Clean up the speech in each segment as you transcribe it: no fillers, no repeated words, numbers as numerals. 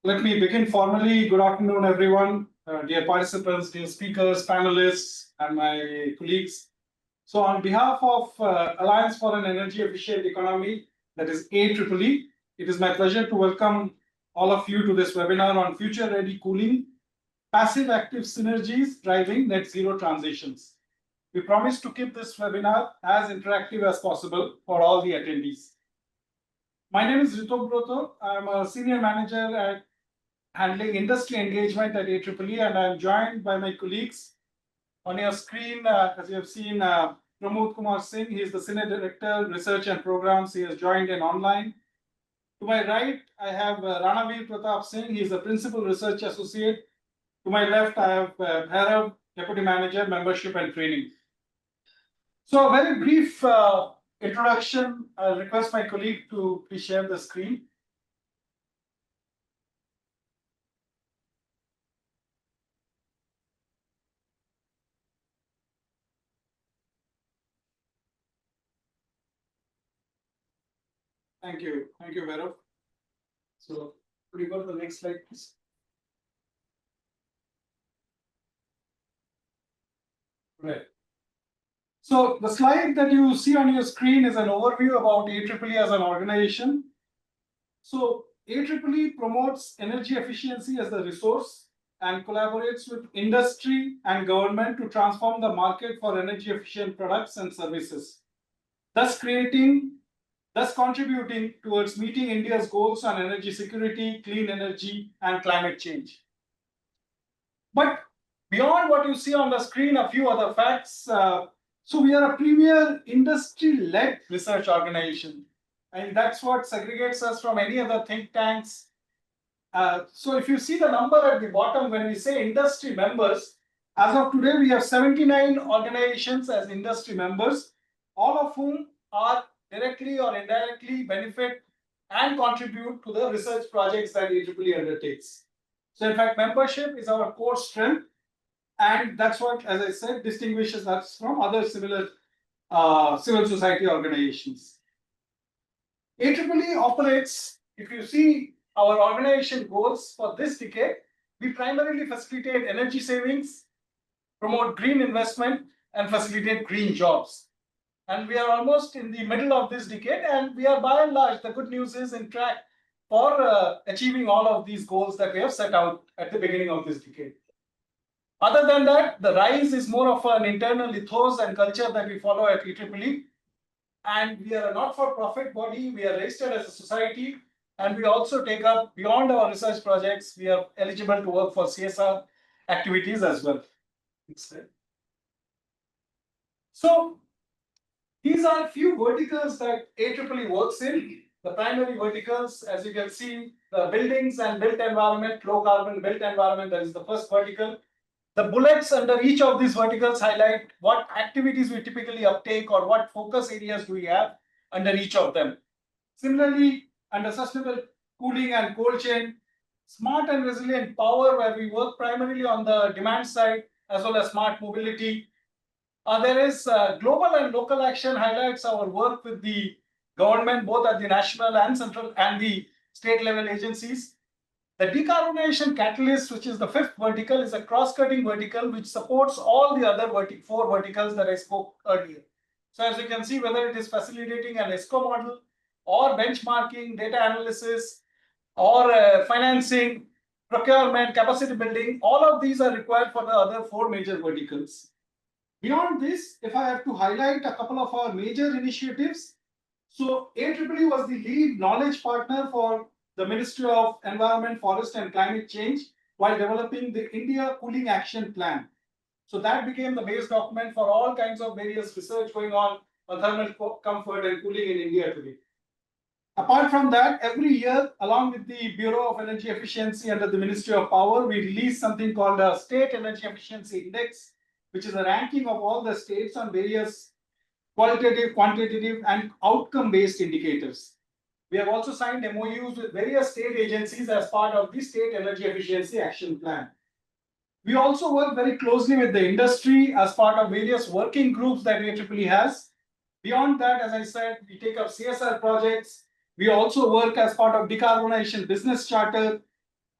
Let me begin formally. Good afternoon, everyone, dear participants, dear speakers, panelists, and my colleagues. So on behalf of Alliance for an Energy Efficient Economy, that is AEEE, it is my pleasure to welcome all of you to this webinar on future-ready cooling, passive active synergies driving net zero transitions. We promise to keep this webinar as interactive as possible for all the attendees. My name is Ritok Broto. I'm a senior manager at handling industry engagement at AEEE, and I'm joined by my colleagues. On your screen, as you have seen, Pramod Kumar Singh, he is the Senior Director, Research and Programs. He has joined in online. To my right, I have Ranavir Pratap Singh. He is the Principal Research Associate. To my left, I have Bhairav, Deputy Manager, Membership and Training. So a very brief introduction. I'll request my colleague to please share the screen. Thank you, Bhairav. So could you go to the next slide, please? Right. So the slide that you see on your screen is an overview about AEEE as an organization. So AEEE promotes energy efficiency as a resource and collaborates with industry and government to transform the market for energy efficient products and services, thus contributing towards meeting India's goals on energy security, clean energy, and climate change. But beyond what you see on the screen, a few other facts. So we are a premier industry-led research organization, and that's what segregates us from any other think tanks. So if you see the number at the bottom, when we say industry members, as of today, we have 79 organizations as industry members, all of whom are directly or indirectly benefit and contribute to the research projects that AEEE undertakes. So in fact, membership is our core strength. And that's what, as I said, distinguishes us from other similar civil society organizations. AEEE operates, if you see our organization goals for this decade, we primarily facilitate energy savings, promote green investment, and facilitate green jobs. And we are almost in the middle of this decade, and we are by and large, the good news is, in track for achieving all of these goals that we have set out at the beginning of this decade. Other than that, the RISE is more of an internal ethos and culture that we follow at AEEE. And we are a not-for-profit body. We are registered as a society. And we also take up, beyond our research projects, we are eligible to work for CSR activities as well. So these are a few verticals that AEEE works in. The primary verticals, as you can see, the buildings and built environment, low carbon built environment, that is the first vertical. The bullets under each of these verticals highlight what activities we typically uptake or what focus areas do we have under each of them. Similarly, under sustainable cooling and cold chain, smart and resilient power, where we work primarily on the demand side, as well as smart mobility. There is global and local action highlights our work with the government, both at the national and central and the state level agencies. The decarbonization catalyst, which is the fifth vertical, is a cross-cutting vertical which supports all the other four verticals that I spoke earlier. So as you can see, whether it is facilitating an ESCO model or benchmarking, data analysis, or financing, procurement, capacity building, all of these are required for the other four major verticals. Beyond this, if I have to highlight a couple of our major initiatives, so AEEE was the lead knowledge partner for the Ministry of Environment, Forest and Climate Change while developing the India Cooling Action Plan. So that became the base document for all kinds of various research going on thermal comfort and cooling in India today. Apart from that, every year, along with the Bureau of Energy Efficiency under the Ministry of Power, we release something called a State Energy Efficiency Index, which is a ranking of all the states on various qualitative, quantitative, and outcome-based indicators. We have also signed MOUs with various state agencies as part of the State Energy Efficiency Action Plan. We also work very closely with the industry as part of various working groups that AEEE has. Beyond that, as I said, we take up CSR projects. We also work as part of Decarbonization Business Charter.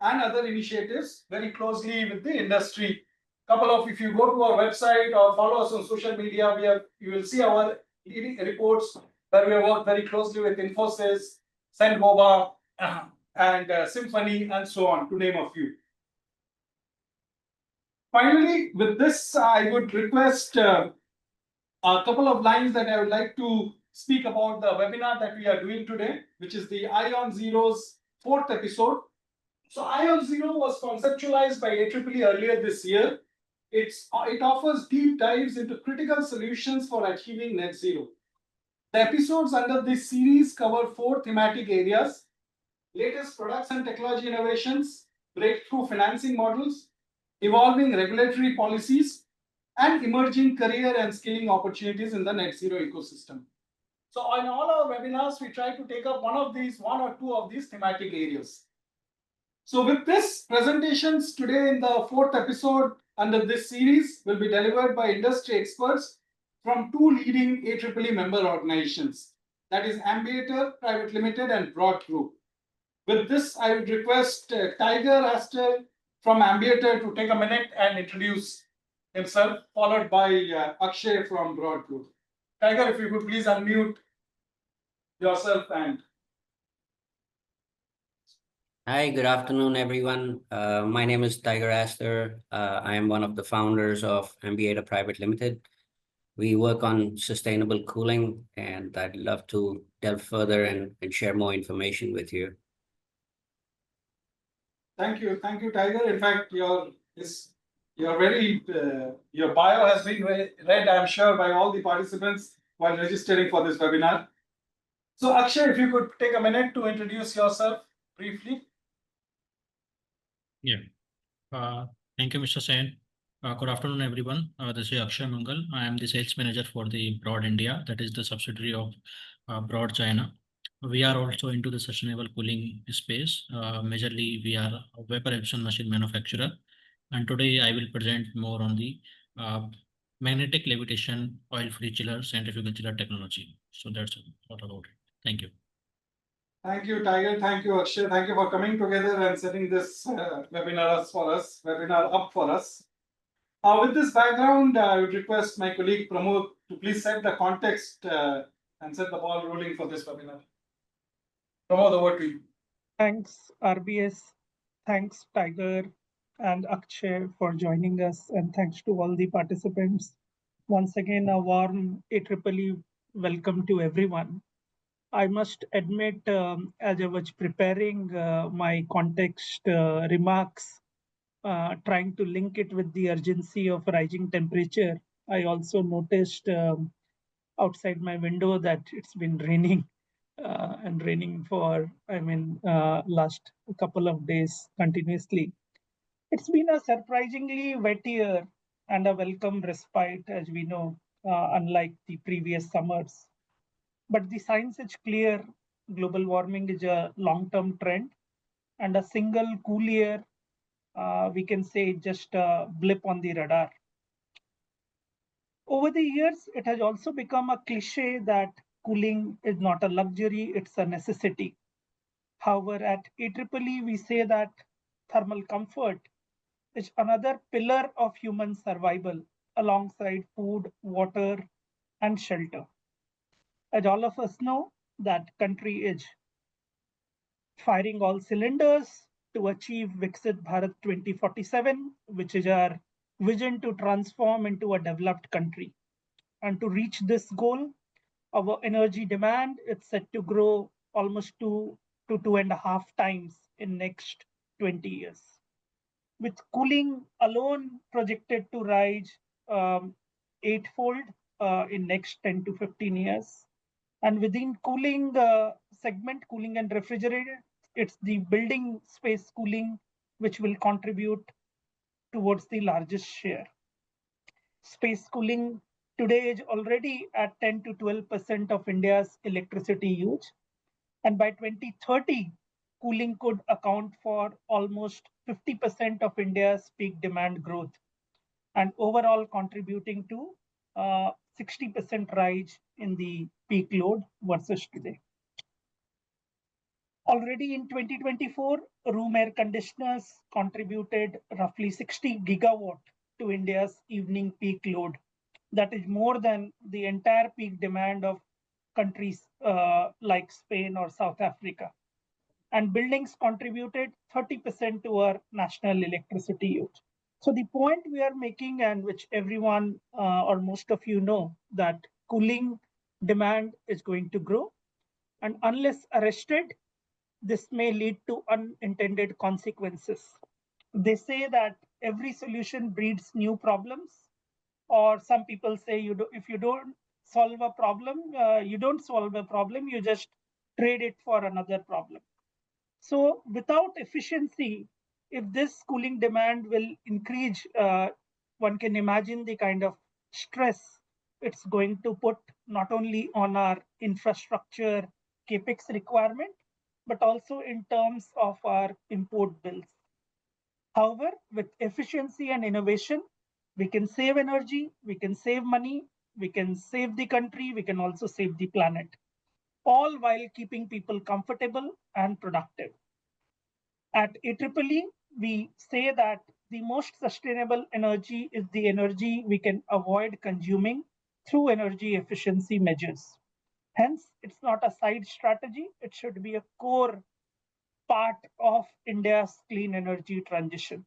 and other initiatives very closely with the industry. If you go to our website or follow us on social media, you will see our leading reports where we work very closely with Infosys, Sendboba, and Symphony, and so on, to name a few. Finally, with this, I would request a couple of lines that I would like to speak about the webinar that we are doing today, which is the Ion Zero's 4th episode. So Ion Zero was conceptualized by AEEE earlier this year. It offers deep dives into critical solutions for achieving net zero. The episodes under this series cover 4 thematic areas: latest products and technology innovations, breakthrough financing models, evolving regulatory policies, and emerging career and skilling opportunities in the net zero ecosystem. So on all our webinars, we try to take up one or two of these thematic areas. So with this, presentations today in the 4th episode under this series will be delivered by industry experts from 2 leading AEEE member organizations, that is Ambiator Private Limited and Broad Group. With this, I would request Tiger Astor from Ambiator to take a minute and introduce himself, followed by Akshay from Broad Group. Tiger, if you could please unmute yourself and... Hi, good afternoon, everyone. My name is Tiger Astor. I am one of the founders of Ambiator Private Limited. We work on sustainable cooling, and I'd love to delve further and share more information with you. Thank you, Tiger. In fact, your bio has been read, I'm sure, by all the participants while registering for this webinar. So, Akshay, if you could take a minute to introduce yourself briefly. Yeah. Thank you, Mr. Sen. Good afternoon, everyone. This is Akshay Mangal. I am the sales manager for the Broad India, that is the subsidiary of Broad China. We are also into the sustainable cooling space. Majorly, we are a vapor emission machine manufacturer. And today I will present more on the magnetic levitation oil-free chiller centrifugal chiller technology. So that's all about it. Thank you. Thank you, Tiger. Thank you, Akshay. Thank you for coming together and setting this webinar up for us. With this background, I would request my colleague Pramod to please set the context and set the ball rolling for this webinar. Pramod, over to you. Thanks, RBS. Thanks, Tiger and Akshay, for joining us, and thanks to all the participants. Once again, a warm AEEE welcome to everyone. I must admit, as I was preparing my context remarks, trying to link it with the urgency of rising temperature, I also noticed outside my window that it's been raining and raining for, last couple of days continuously. It's been a surprisingly wet year and a welcome respite, as we know, unlike the previous summers. But the science is clear. Global warming is a long-term trend, and a single cool year, we can say, just a blip on the radar. Over the years, it has also become a cliche that cooling is not a luxury, it's a necessity. However, at AEEE, we say that thermal comfort is another pillar of human survival alongside food, water, and shelter. As all of us know, that country is firing all cylinders to achieve Viksit Bharat 2047, which is our vision to transform into a developed country. And to reach this goal, our energy demand is set to grow almost 2.5 times in next 20 years. With cooling alone projected to rise eightfold in next 10 to 15 years. And within cooling segment, cooling and refrigerator, it's the building space cooling which will contribute towards the largest share. Space cooling today is already at 10 to 12% of India's electricity use. And by 2030, cooling could account for almost 50% of India's peak demand growth, and overall contributing to 60% rise in the peak load versus today. Already in 2024, room air conditioners contributed roughly 60 gigawatt to India's evening peak load. That is more than the entire peak demand of countries like Spain or South Africa. And buildings contributed 30% to our national electricity use. So the point we are making, and which everyone or most of you know, that cooling demand is going to grow, and unless arrested, this may lead to unintended consequences. They say that every solution breeds new problems, or some people say if you don't solve a problem, you don't solve a problem, you just trade it for another problem. So without efficiency, if this cooling demand will increase, one can imagine the kind of stress it's going to put not only on our infrastructure capex requirement, but also in terms of our import bills. However, with efficiency and innovation, we can save energy, we can save money, we can save the country, we can also save the planet, all while keeping people comfortable and productive. At AEEE, we say that the most sustainable energy is the energy we can avoid consuming through energy efficiency measures. Hence, it's not a side strategy, it should be a core part of India's clean energy transition.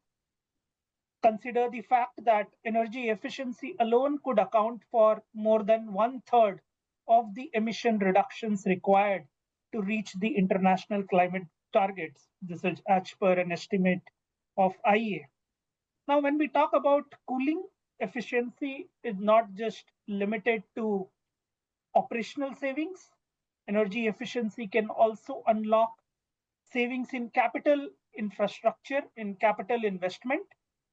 Consider the fact that energy efficiency alone could account for more than 1/3 of the emission reductions required to reach the international climate targets. This is as per an estimate of IEA. Now, when we talk about cooling, efficiency is not just limited to operational savings. Energy efficiency can also unlock savings in capital infrastructure, in capital investment,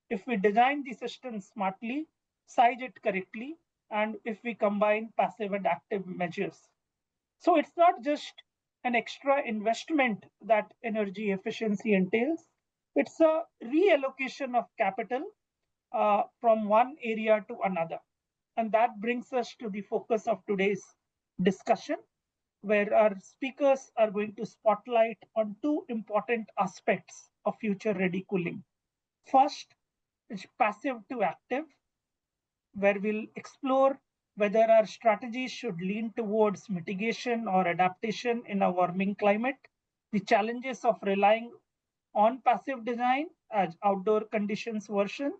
if we design the system smartly, size it correctly, and if we combine passive and active measures. So it's not just an extra investment that energy efficiency entails, it's a reallocation of capital from one area to another. And that brings us to the focus of today's discussion, where our speakers are going to spotlight on two important aspects of future-ready cooling. First is passive to active, where we'll explore whether our strategies should lean towards mitigation or adaptation in a warming climate, the challenges of relying on passive design as outdoor conditions worsen,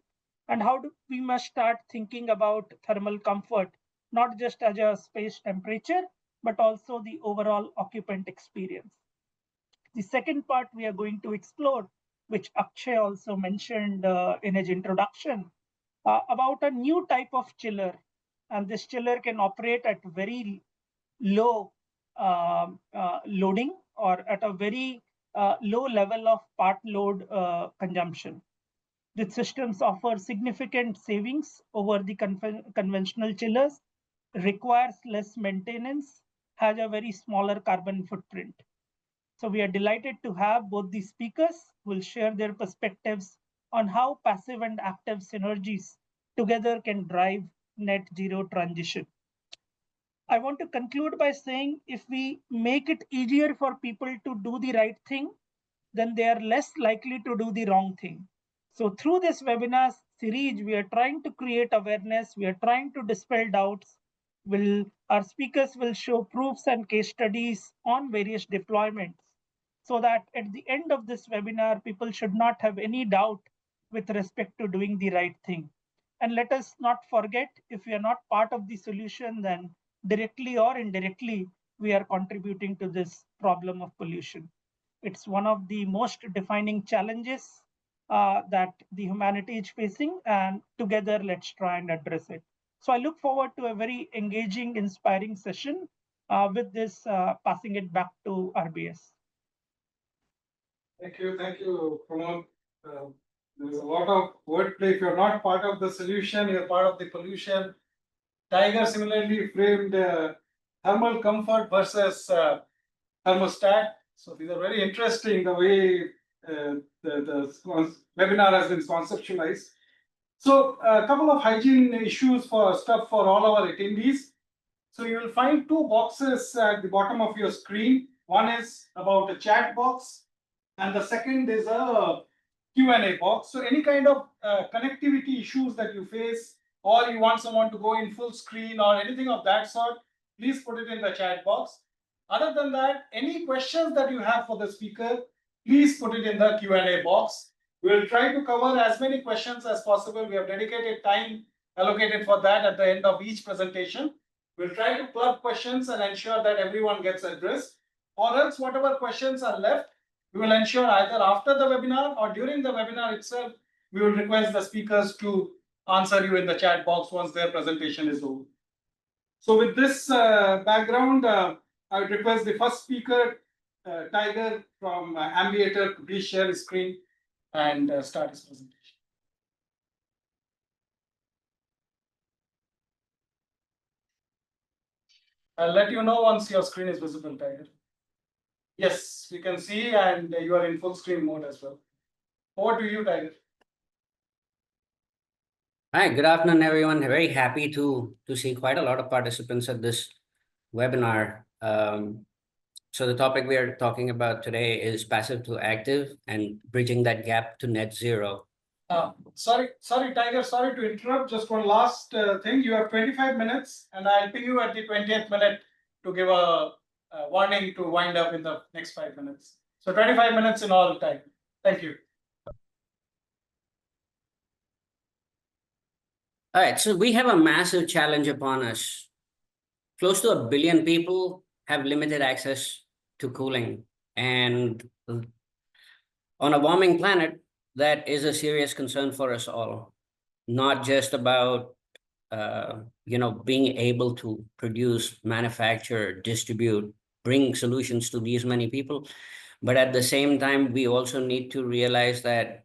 and how we must start thinking about thermal comfort, not just as a space temperature, but also the overall occupant experience. The second part we are going to explore, which Akshay also mentioned in his introduction, about a new type of chiller. And this chiller can operate at very low loading or at a very low level of part load consumption. These systems offer significant savings over the conventional chillers, requires less maintenance, has a very smaller carbon footprint. So we are delighted to have both the speakers who will share their perspectives on how passive and active synergies together can drive net zero transition. I want to conclude by saying if we make it easier for people to do the right thing, then they are less likely to do the wrong thing. So through this webinar series, we are trying to create awareness, we are trying to dispel doubts. Our speakers will show proofs and case studies on various deployments, so that at the end of this webinar, people should not have any doubt with respect to doing the right thing. And let us not forget, if we are not part of the solution, then directly or indirectly, we are contributing to this problem of pollution. It's one of the most defining challenges that the humanity is facing, and together let's try and address it. So I look forward to a very engaging, inspiring session. With this, passing it back to RBS. Thank you, Pramod. There's a lot of wordplay. If you're not part of the solution, you're part of the pollution. Tiger similarly framed thermal comfort versus thermostat. So these are very interesting, the way the webinar has been conceptualized. So a couple of hygiene issues for all our attendees. So you will find two boxes at the bottom of your screen. One is about a chat box, and the second is a Q&A box. So any kind of connectivity issues that you face, or you want someone to go in full screen or anything of that sort, please put it in the chat box. Other than that, any questions that you have for the speaker, please put it in the Q&A box. We'll try to cover as many questions as possible. We have dedicated time allocated for that at the end of each presentation. We'll try to club questions and ensure that everyone gets addressed. Or else, whatever questions are left, we will ensure either after the webinar or during the webinar itself, we will request the speakers to answer you in the chat box once their presentation is over. So with this background, I would request the first speaker, Tiger from Ambiator, to please share his screen and start his presentation. I'll let you know once your screen is visible, Tiger. Yes, we can see, and you are in full screen mode as well. Over to you, Tiger. Hi, good afternoon, everyone. Very happy to see quite a lot of participants at this webinar. So the topic we are talking about today is passive to active and bridging that gap to net zero. Sorry, Tiger, sorry to interrupt. Just one last thing. You have 25 minutes, and I'll ping you at the 20th minute to give a warning to wind up in the next 5 minutes. So 25 minutes in all time. Thank you. All right, so we have a massive challenge upon us. Close to 1 billion people have limited access to cooling, and on a warming planet, that is a serious concern for us all. Not just about being able to produce, manufacture, distribute, bring solutions to these many people, but at the same time, we also need to realize that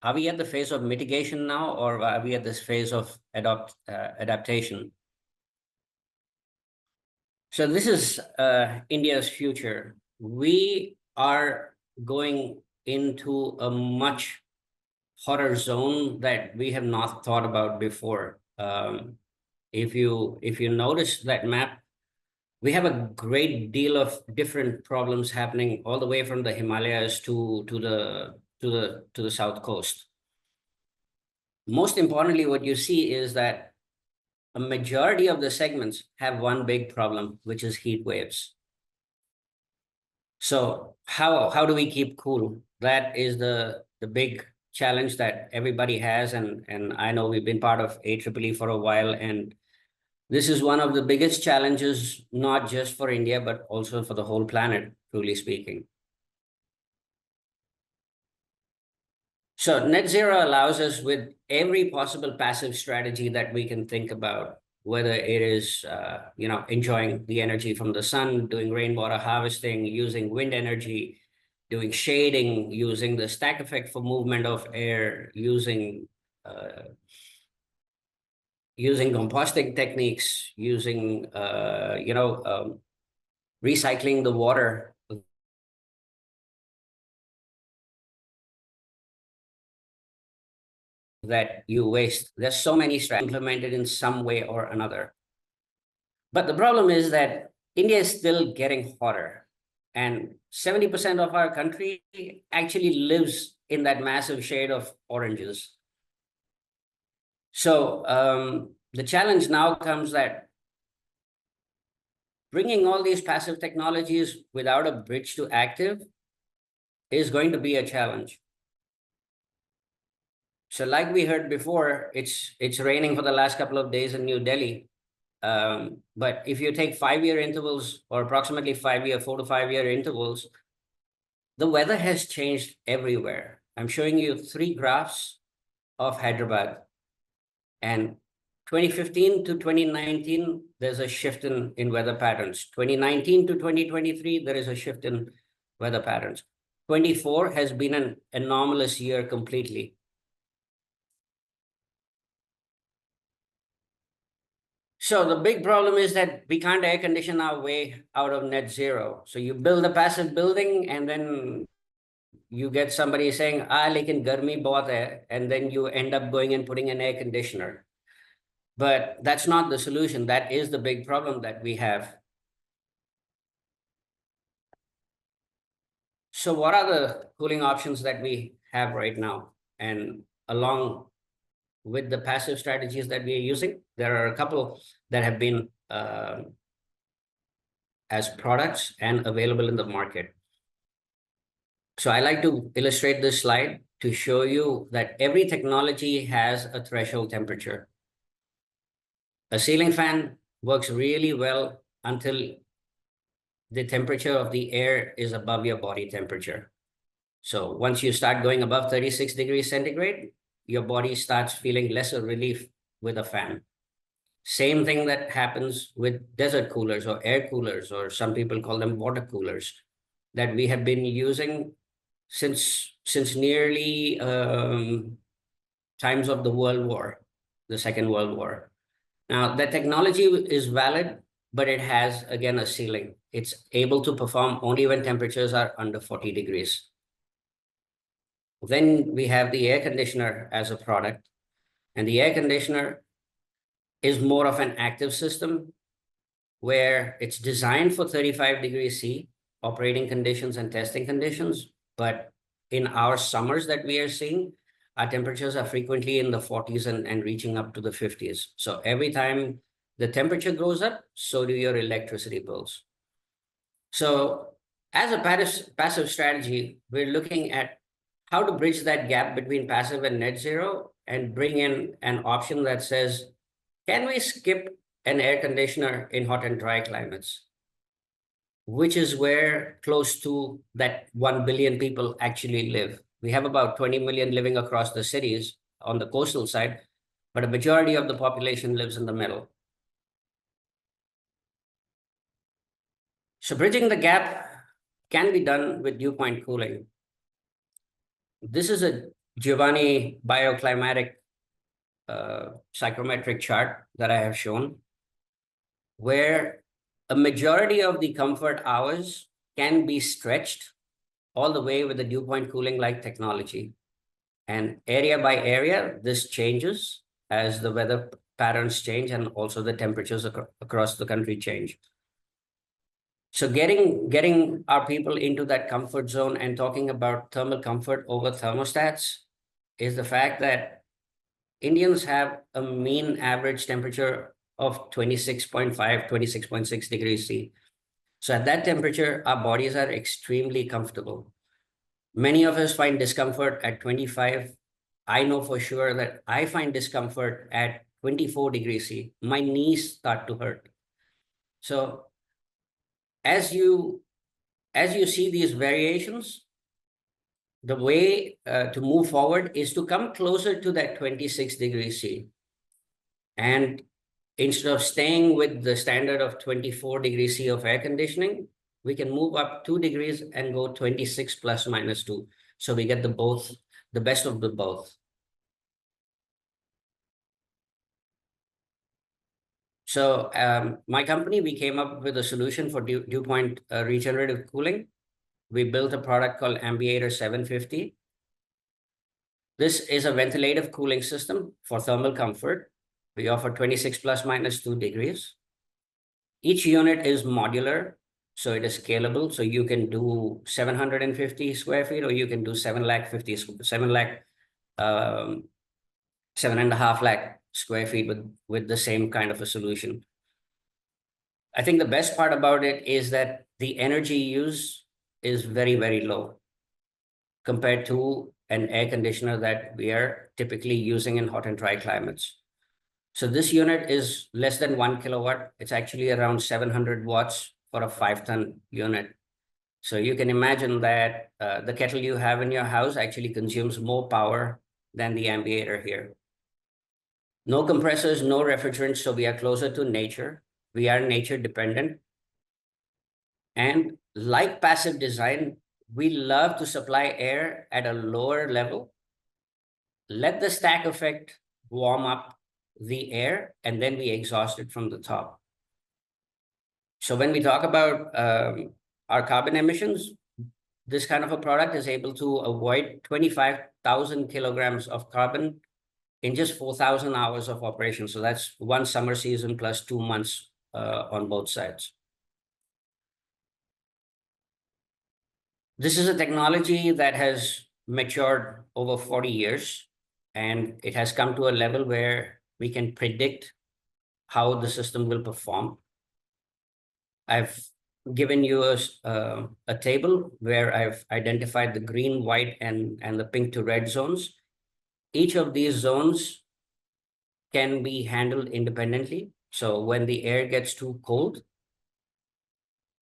are we at the phase of mitigation now, or are we at this phase of adaptation? So this is India's future. We are going into a much hotter zone that we have not thought about before. If you notice that map, we have a great deal of different problems happening all the way from the Himalayas to the south coast. Most importantly, what you see is that a majority of the segments have one big problem, which is heat waves. So how do we keep cool? That is the big challenge that everybody has, and I know we've been part of AEEE for a while, and this is one of the biggest challenges, not just for India, but also for the whole planet, truly speaking. So net zero allows us with every possible passive strategy that we can think about, whether it is enjoying the energy from the sun, doing rainwater harvesting, using wind energy, doing shading, using the stack effect for movement of air, using composting techniques, using recycling the water that you waste. There's so many strategies implemented in some way or another. But the problem is that India is still getting hotter, and 70% of our country actually lives in that massive shade of oranges. So the challenge now comes that bringing all these passive technologies without a bridge to active is going to be a challenge. So like we heard before, it's raining for the last couple of days in New Delhi. But if you take 5-year intervals, or approximately 4 to 5 year intervals, the weather has changed everywhere. I'm showing you 3 graphs of Hyderabad. And 2015 to 2019, there's a shift in weather patterns. 2019 to 2023, there is a shift in weather patterns. 24 has been an anomalous year completely. So the big problem is that we can't air condition our way out of net zero. So you build a passive building, and then you get somebody saying, lekin garmi bahut hai, and then you end up going and putting an air conditioner. But that's not the solution. That is the big problem that we have. So what are the cooling options that we have right now? And along with the passive strategies that we are using, there are a couple that have been as products and available in the market. So I like to illustrate this slide to show you that every technology has a threshold temperature. A ceiling fan works really well until the temperature of the air is above your body temperature. So once you start going above 36 degrees centigrade, your body starts feeling lesser relief with a fan. Same thing that happens with desert coolers or air coolers, or some people call them water coolers, that we have been using since nearly times of the World War, the Second World War. Now, the technology is valid, but it has, again, a ceiling. It's able to perform only when temperatures are under 40 degrees. Then we have the air conditioner as a product, and the air conditioner is more of an active system where it's designed for 35 degrees C operating conditions and testing conditions. But in our summers that we are seeing, our temperatures are frequently in the 40s and reaching up to the 50s. So every time the temperature goes up, so do your electricity bills. So as a passive strategy, we're looking at how to bridge that gap between passive and net zero and bring in an option that says, can we skip an air conditioner in hot and dry climates? Which is where close to that 1 billion people actually live. We have about 20 million living across the cities on the coastal side, but a majority of the population lives in the middle. So bridging the gap can be done with dew point cooling. This is a Giovanni bioclimatic psychrometric chart that I have shown, where a majority of the comfort hours can be stretched all the way with the dew point cooling like technology. And area by area, this changes as the weather patterns change and also the temperatures across the country change. So getting our people into that comfort zone and talking about thermal comfort over thermostats is the fact that Indians have a mean average temperature of 26.5, 26.6 degrees C. So at that temperature, our bodies are extremely comfortable. Many of us find discomfort at 25. I know for sure that I find discomfort at 24 degrees C. My knees start to hurt. So as you see these variations, the way to move forward is to come closer to that 26 degrees C. And instead of staying with the standard of 24 degrees C of air conditioning, we can move up 2 degrees and go 26 plus minus 2. So we get the best of the both. So my company, we came up with a solution for dew point regenerative cooling. We built a product called Ambiator 750. This is a ventilative cooling system for thermal comfort. We offer 26 plus minus 2 degrees. Each unit is modular, so it is scalable. So you can do 750 square feet, or you can do 7.5 lakh square feet with the same kind of a solution. I think the best part about it is that the energy use is very, very low compared to an air conditioner that we are typically using in hot and dry climates. So this unit is less than 1 kilowatt. It's actually around 700 watts for a 5-ton unit. So you can imagine that the kettle you have in your house actually consumes more power than the Ambiator here. No compressors, no refrigerants, so we are closer to nature. We are nature dependent. And like passive design, we love to supply air at a lower level, let the stack effect warm up the air, and then we exhaust it from the top. So when we talk about our carbon emissions, this kind of a product is able to avoid 25,000 kilograms of carbon in just 4,000 hours of operation. So that's one summer season plus 2 months on both sides. This is a technology that has matured over 40 years, and it has come to a level where we can predict how the system will perform. I've given you a table where I've identified the green, white, and the pink to red zones. Each of these zones can be handled independently. So when the air gets too cold,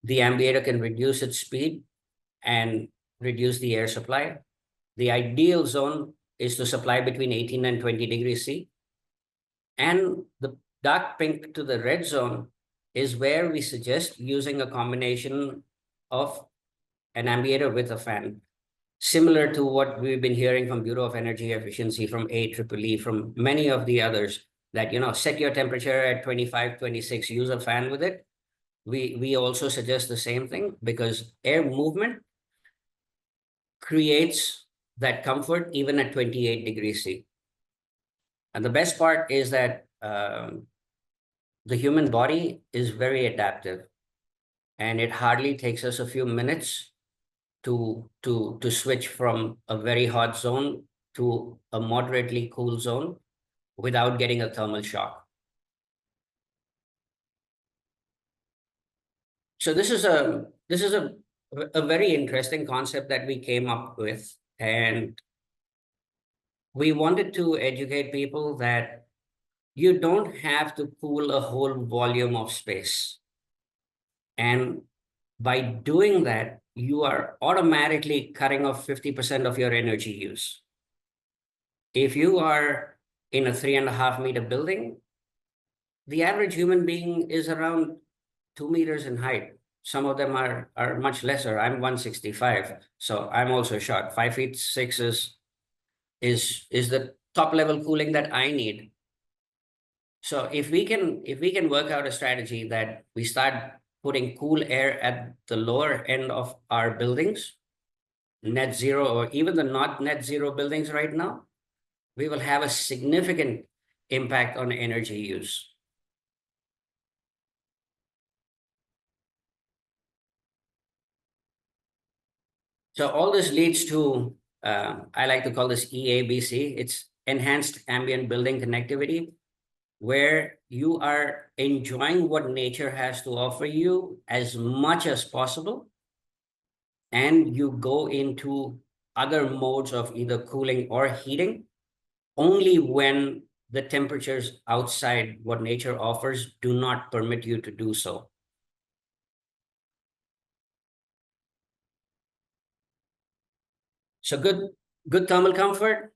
the ambienter can reduce its speed and reduce the air supply. The ideal zone is to supply between 18 and 20 degrees C. And the dark pink to the red zone is where we suggest using a combination of an ambienter with a fan, similar to what we've been hearing from Bureau of Energy Efficiency, from AEEE, from many of the others, that, set your temperature at 25, 26, use a fan with it. We also suggest the same thing, because air movement creates that comfort even at 28 degrees C. And the best part is that the human body is very adaptive, and it hardly takes us a few minutes to switch from a very hot zone to a moderately cool zone without getting a thermal shock. So this is a very interesting concept that we came up with, and we wanted to educate people that you don't have to cool a whole volume of space. And by doing that, you are automatically cutting off 50% of your energy use. If you are in a 3.5 meter building, the average human being is around 2 meters in height. Some of them are much lesser. I'm 165, so I'm also short. 5'6" is the top level cooling that I need. So if we can work out a strategy that we start putting cool air at the lower end of our buildings, net zero, or even the not net zero buildings right now, we will have a significant impact on energy use. So all this leads to, I like to call this EABC. It's enhanced ambient building connectivity, where you are enjoying what nature has to offer you as much as possible, and you go into other modes of either cooling or heating only when the temperatures outside what nature offers do not permit you to do so. So good thermal comfort,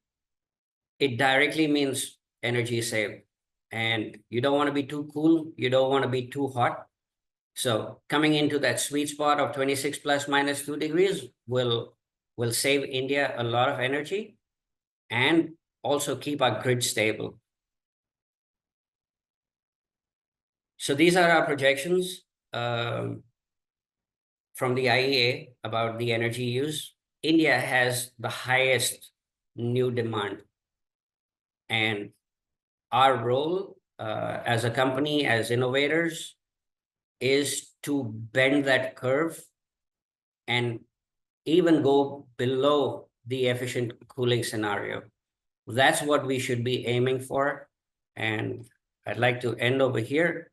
it directly means energy saved. And you don't want to be too cool, you don't want to be too hot. So coming into that sweet spot of 26 plus minus 2 degrees will save India a lot of energy and also keep our grid stable. So these are our projections from the IEA about the energy use. India has the highest new demand, and our role as a company, as innovators, is to bend that curve and even go below the efficient cooling scenario. That's what we should be aiming for. And I'd like to end over here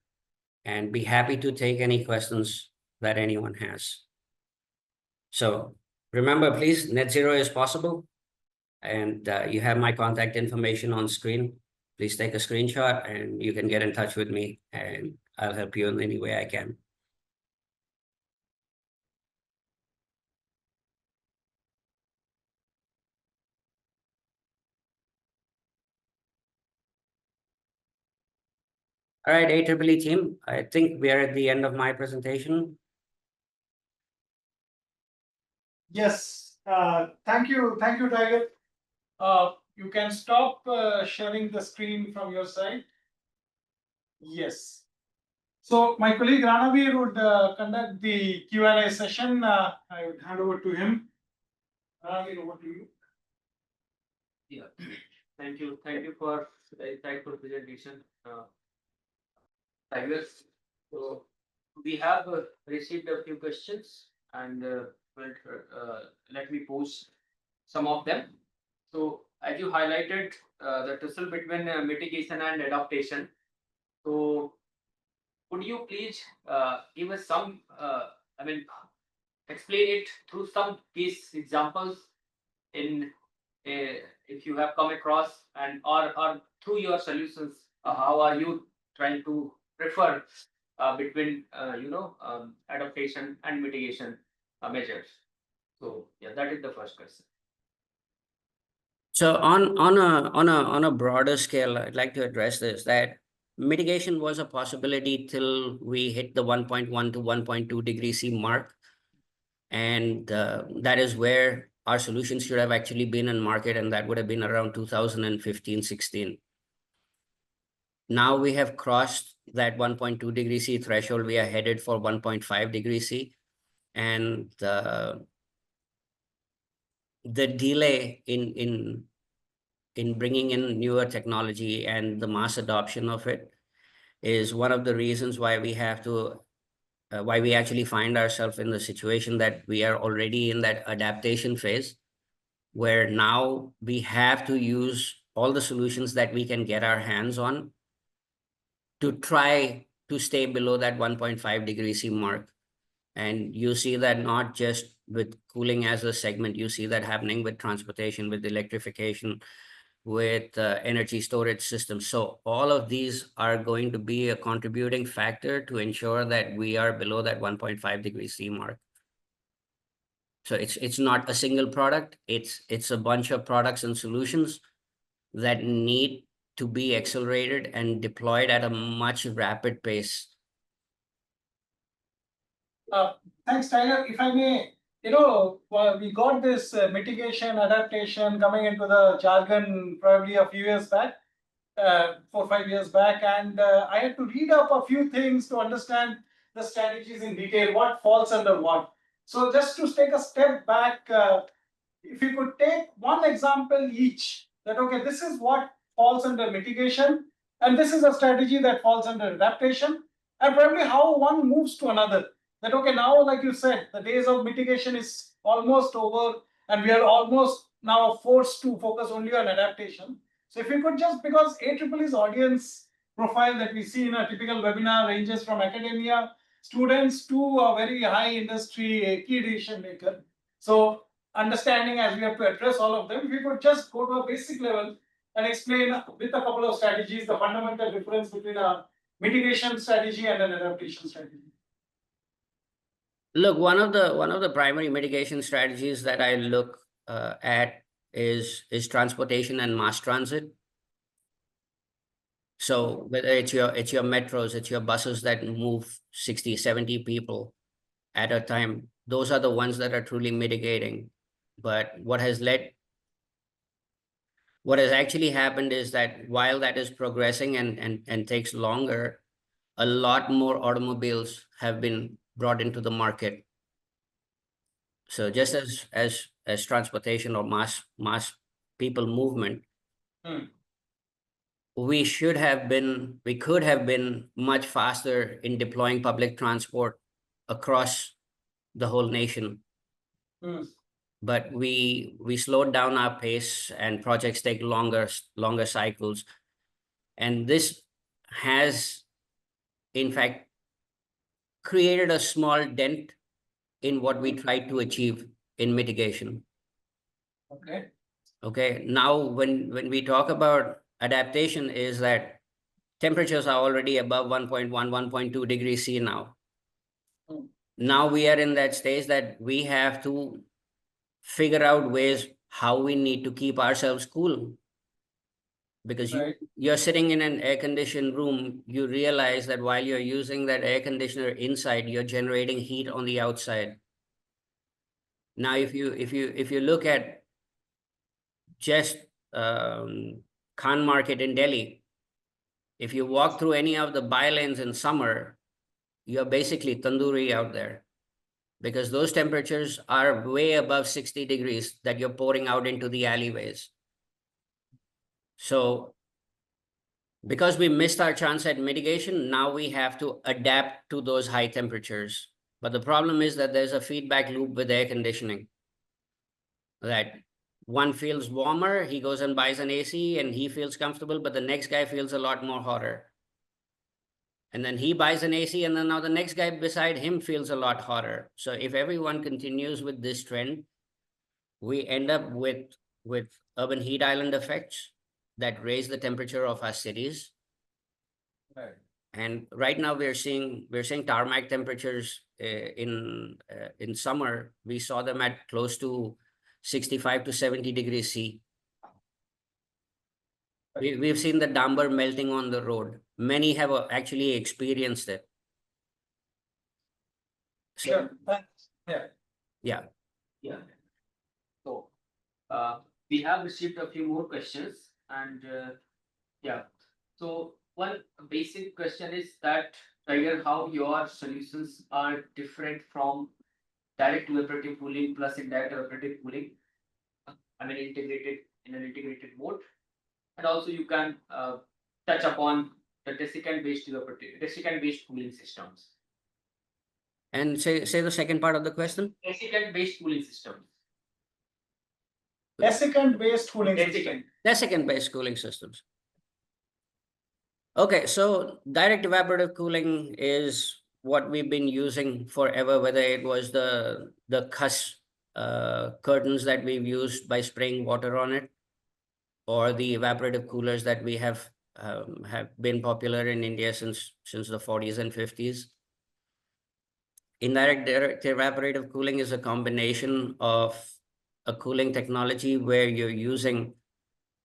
and be happy to take any questions that anyone has. So remember, please, net zero is possible. And you have my contact information on screen. Please take a screenshot and you can get in touch with me, and I'll help you in any way I can. All right, AEEE team, I think we are at the end of my presentation. Yes, thank you, Tiger. You can stop sharing the screen from your side. Yes. So my colleague Ranavir would conduct the Q&A session. I would hand over to him. Ranavir, over to you. Yeah, thank you for the insightful presentation, Tiger. So we have received a few questions, and let me pose some of them. So as you highlighted, the tussle between mitigation and adaptation. So could you please give us some, explain it through some case examples in if you have come across, and or through your solutions, how are you trying to prefer between adaptation and mitigation measures? So yeah, that is the first question. So on a broader scale, I'd like to address this, that mitigation was a possibility till we hit the 1.1 to 1.2 degree C mark. And that is where our solutions should have actually been in market, and that would have been around 2015-16. Now we have crossed that 1.2 degree C threshold. We are headed for 1.5 degree C. And the delay in bringing in newer technology and the mass adoption of it is one of the reasons why we have to why we actually find ourselves in the situation that we are already in that adaptation phase, where now we have to use all the solutions that we can get our hands on to try to stay below that 1.5 degree C mark. And you see that not just with cooling as a segment, you see that happening with transportation, with electrification, with energy storage systems. So all of these are going to be a contributing factor to ensure that we are below that 1.5 degree C mark. So it's not a single product, it's a bunch of products and solutions that need to be accelerated and deployed at a much rapid pace. Thanks, Tyler. If I may, we got this mitigation, adaptation coming into the jargon probably a few years back, 4 or 5 years back, and I had to read up a few things to understand the strategies in detail, what falls under what. So just to take a step back, if you could take one example each, that okay, this is what falls under mitigation, and this is a strategy that falls under adaptation, and probably how one moves to another. That okay, now like you said, the days of mitigation is almost over, and we are almost now forced to focus only on adaptation. So if you could just, because AEEE's audience profile that we see in a typical webinar ranges from academia students to a very high industry key decision maker. So understanding, as we have to address all of them, if we could just go to a basic level and explain with a couple of strategies the fundamental difference between a mitigation strategy and an adaptation strategy. Look, one of the primary mitigation strategies that I look at is transportation and mass transit. So whether it's your metros, it's your buses that move 60, 70 people at a time, those are the ones that are truly mitigating. But what has actually happened is that while that is progressing and takes longer, a lot more automobiles have been brought into the market. So just as transportation or mass people movement, we could have been much faster in deploying public transport across the whole nation. But we slowed down our pace, and projects take longer cycles. And this has, in fact, created a small dent in what we tried to achieve in mitigation. Okay. Now, when we talk about adaptation, is that temperatures are already above 1.1, 1.2 degrees C now. Now we are in that stage that we have to figure out ways how we need to keep ourselves cool. Because you're sitting in an air-conditioned room, you realize that while you're using that air conditioner inside, you're generating heat on the outside. Now, if you look at just Khan Market in Delhi, if you walk through any of the bylanes in summer, you're basically tandoori out there, because those temperatures are way above 60 degrees that you're pouring out into the alleyways. So because we missed our chance at mitigation, now we have to adapt to those high temperatures But the problem is that there's a feedback loop with air conditioning. That one feels warmer, he goes and buys an AC and he feels comfortable, but the next guy feels a lot more hotter. And then he buys an AC and then now the next guy beside him feels a lot hotter. So if everyone continues with this trend, we end up with urban heat island effects that raise the temperature of our cities. Right. And right now we're seeing tarmac temperatures in summer. We saw them at close to 65 to 70 degrees C. We've seen the damper melting on the road. Many have actually experienced it. So, Sure, thanks. Yeah. yeah. Yeah. So, we have received a few more questions and, yeah. So one basic question is that, Tiger, how your solutions are different from direct evaporative cooling plus indirect evaporative cooling. I mean, integrated in an integrated mode. And also you can touch upon the desiccant-based cooling systems. And say the second part of the question. Desiccant-based cooling systems. Desiccant-based cooling system. Desiccant-based cooling systems. Okay, so direct evaporative cooling is what we've been using forever, whether it was the cuss curtains that we've used by spraying water on it, or the evaporative coolers that we have been popular in India since the 40s and 50s. Indirect direct evaporative cooling is a combination of a cooling technology where you're using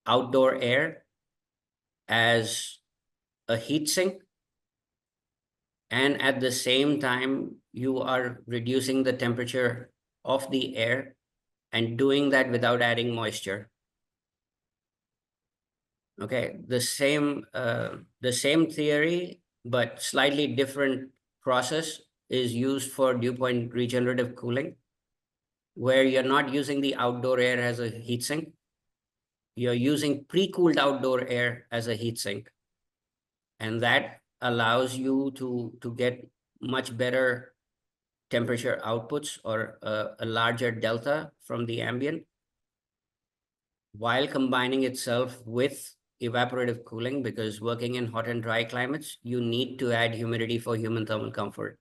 outdoor air as a heat sink, and at the same time you are reducing the temperature of the air and doing that without adding moisture. Okay, the same theory but slightly different process is used for dew point regenerative cooling, where you're not using the outdoor air as a heat sink. You're using pre-cooled outdoor air as a heat sink. And that allows you to get much better temperature outputs, or a larger delta from the ambient, while combining itself with evaporative cooling, because working in hot and dry climates, you need to add humidity for human thermal comfort.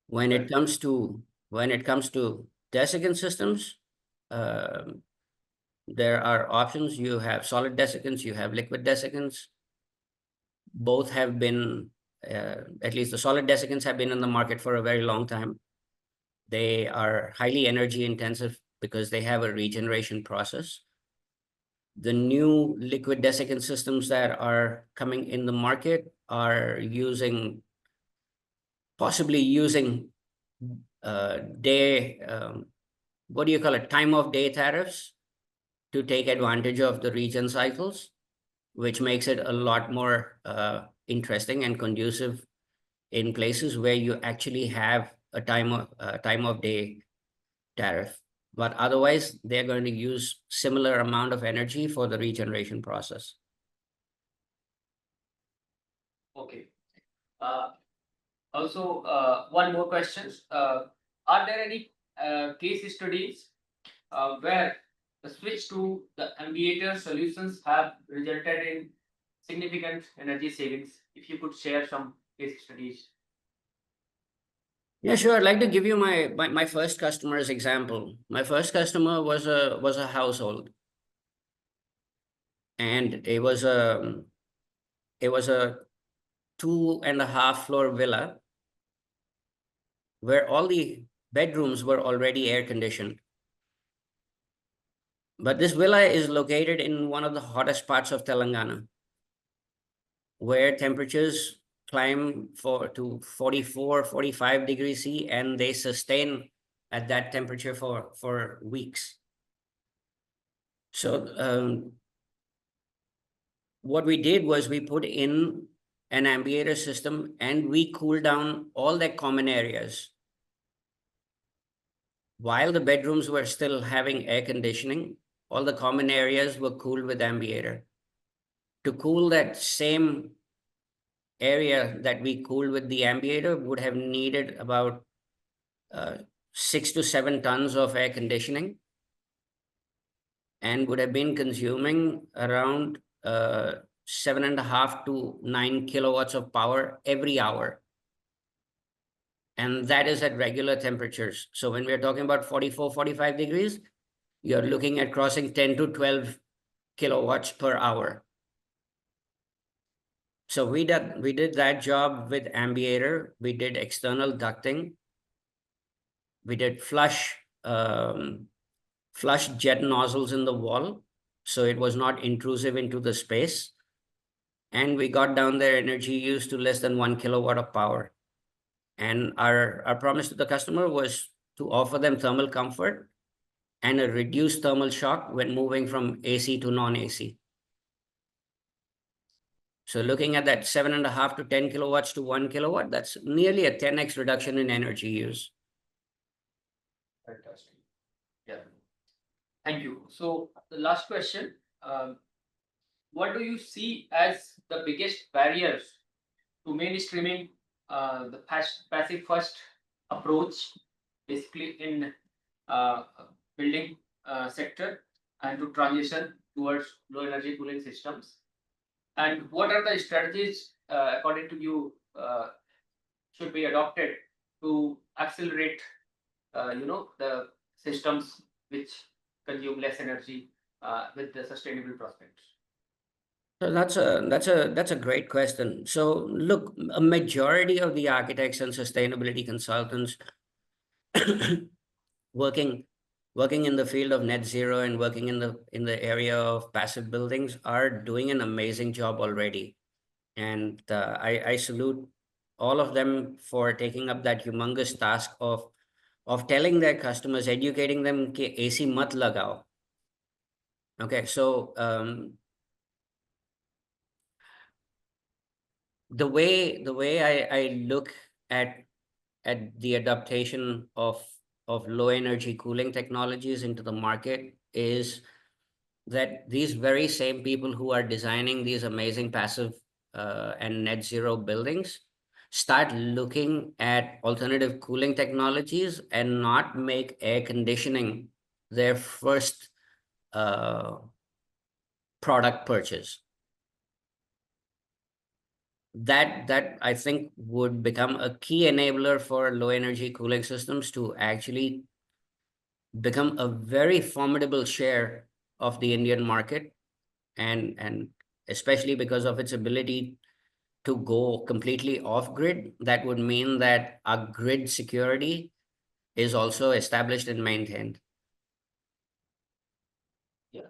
When it comes to desiccant systems, there are options. You have solid desiccants, you have liquid desiccants. Both have been, at least the solid desiccants have been in the market for a very long time. They are highly energy intensive because they have a regeneration process. The new liquid desiccant systems that are coming in the market are possibly using what do you call it, time of day tariffs to take advantage of the regen cycles, which makes it a lot more interesting and conducive in places where you actually have a time of day tariff. But otherwise, they're going to use similar amount of energy for the regeneration process. Okay. Also, one more question. Are there any case studies where the switch to the ambient solutions have resulted in significant energy savings? If you could share some case studies. Yeah, sure. I'd like to give you my first customer's example. My first customer was a household, and it was a 2.5 floor villa where all the bedrooms were already air conditioned. But this villa is located in one of the hottest parts of Telangana, where temperatures climb to 44, 45 degrees C, and they sustain at that temperature for weeks. So what we did was we put in an ambienter system and we cooled down all the common areas. While the bedrooms were still having air conditioning, all the common areas were cooled with ambienter. To cool that same area that we cooled with the ambienter would have needed about 6 to 7 tons of air conditioning and would have been consuming around 7.5 to 9 kilowatts of power every hour. And that is at regular temperatures. So when we're talking about 44, 45 degrees, you're looking at crossing 10 to 12 kilowatts per hour. So we did that job with ambienter. We did external ducting. We did flush jet nozzles in the wall, so it was not intrusive into the space. And we got down their energy use to less than 1 kilowatt of power. And our promise to the customer was to offer them thermal comfort and a reduced thermal shock when moving from AC to non-AC. So looking at that 7.5 to 10 kilowatts to 1 kilowatt, that's nearly a 10x reduction in energy use. Fantastic. Yeah. Thank you. So the last question, what do you see as the biggest barriers to mainstreaming the passive first approach, basically in building sector, and to transition towards low energy cooling systems? And what are the strategies, according to you, should be adopted to accelerate, the systems which consume less energy with the sustainable prospects? So that's a great question. So look, a majority of the architects and sustainability consultants working in the field of net zero and working in the area of passive buildings are doing an amazing job already. And I salute all of them for taking up that humongous task of telling their customers, educating them कि AC mat lagao. Okay, so the way I look at the adaptation of low energy cooling technologies into the market is that these very same people who are designing these amazing passive and net zero buildings start looking at alternative cooling technologies and not make air conditioning their first product purchase. That I think would become a key enabler for low energy cooling systems to actually become a very formidable share of the Indian market, and especially because of its ability to go completely off grid. That would mean that our grid security is also established and maintained. Yeah,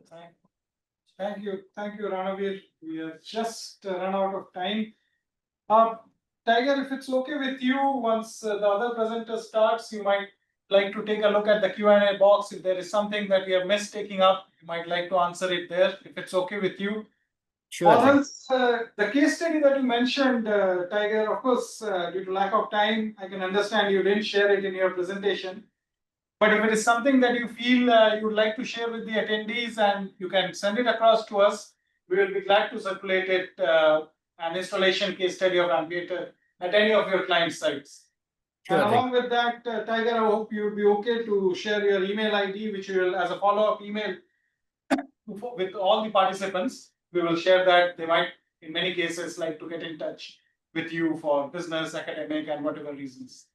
thank you, Ranavir. We have just run out of time. Tiger, if it's okay with you, once the other presenter starts, you might like to take a look at the Q&A box. If there is something that we have missed taking up, you might like to answer it there, if it's okay with you. Sure. Or else, the case study that you mentioned, Tiger, of course, due to lack of time, I can understand you didn't share it in your presentation. But if it is something that you feel you would like to share with the attendees and you can send it across to us, we will be glad to circulate it, an installation case study of Ambienter at any of your client sites. Sure And thing. along with that, Tiger, I hope you would be okay to share your email ID, which you will, as a follow-up email with all the participants. We will share that. They might, in many cases, like to get in touch with you for business, academic, and whatever reasons.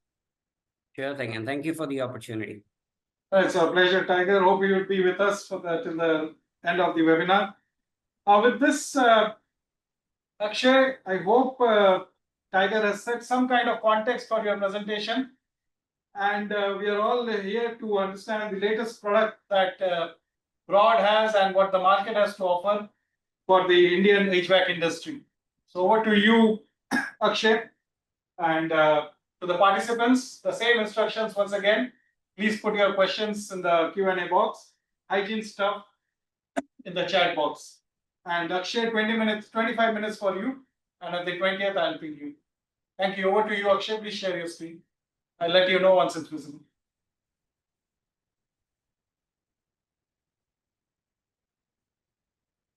Sure thing, and thank you for the opportunity. It's a pleasure, Tiger. Hope you will be with us for till the end of the webinar. With this, Akshay, I hope Tiger has set some kind of context for your presentation. And we are all here to understand the latest product that Broad has and what the market has to offer for the Indian HVAC industry. So over to you, Akshay. And to the participants, the same instructions once again. Please put your questions in the Q&A box, hygiene stuff in the chat box. And Akshay, 25 minutes for you. And at the 20th, I'll ping you. Thank you. Over to you, Akshay. Please share your screen. I'll let you know once it's visible.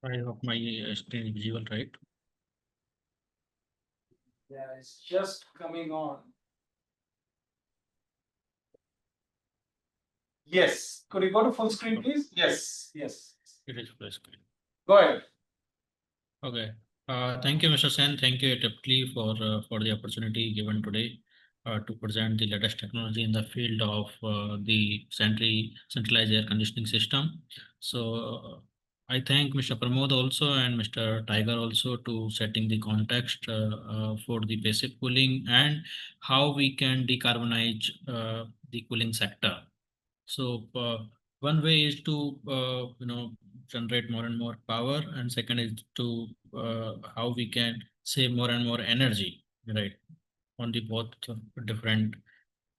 I hope my screen is visible, right? Yeah, it's just coming on. Yes, could you go to full screen, please? Yes, yes. It is full screen. Go ahead. Okay. Thank you, Mr. Sen. Thank you, Tipli, for the opportunity given today to present the latest technology in the field of the centralized air conditioning system. So I thank Mr. Pramod also and Mr. Tiger also to setting the context for the passive cooling and how we can decarbonize the cooling sector. So one way is to generate more and more power, and second is to how we can save more and more energy, right? On the both different,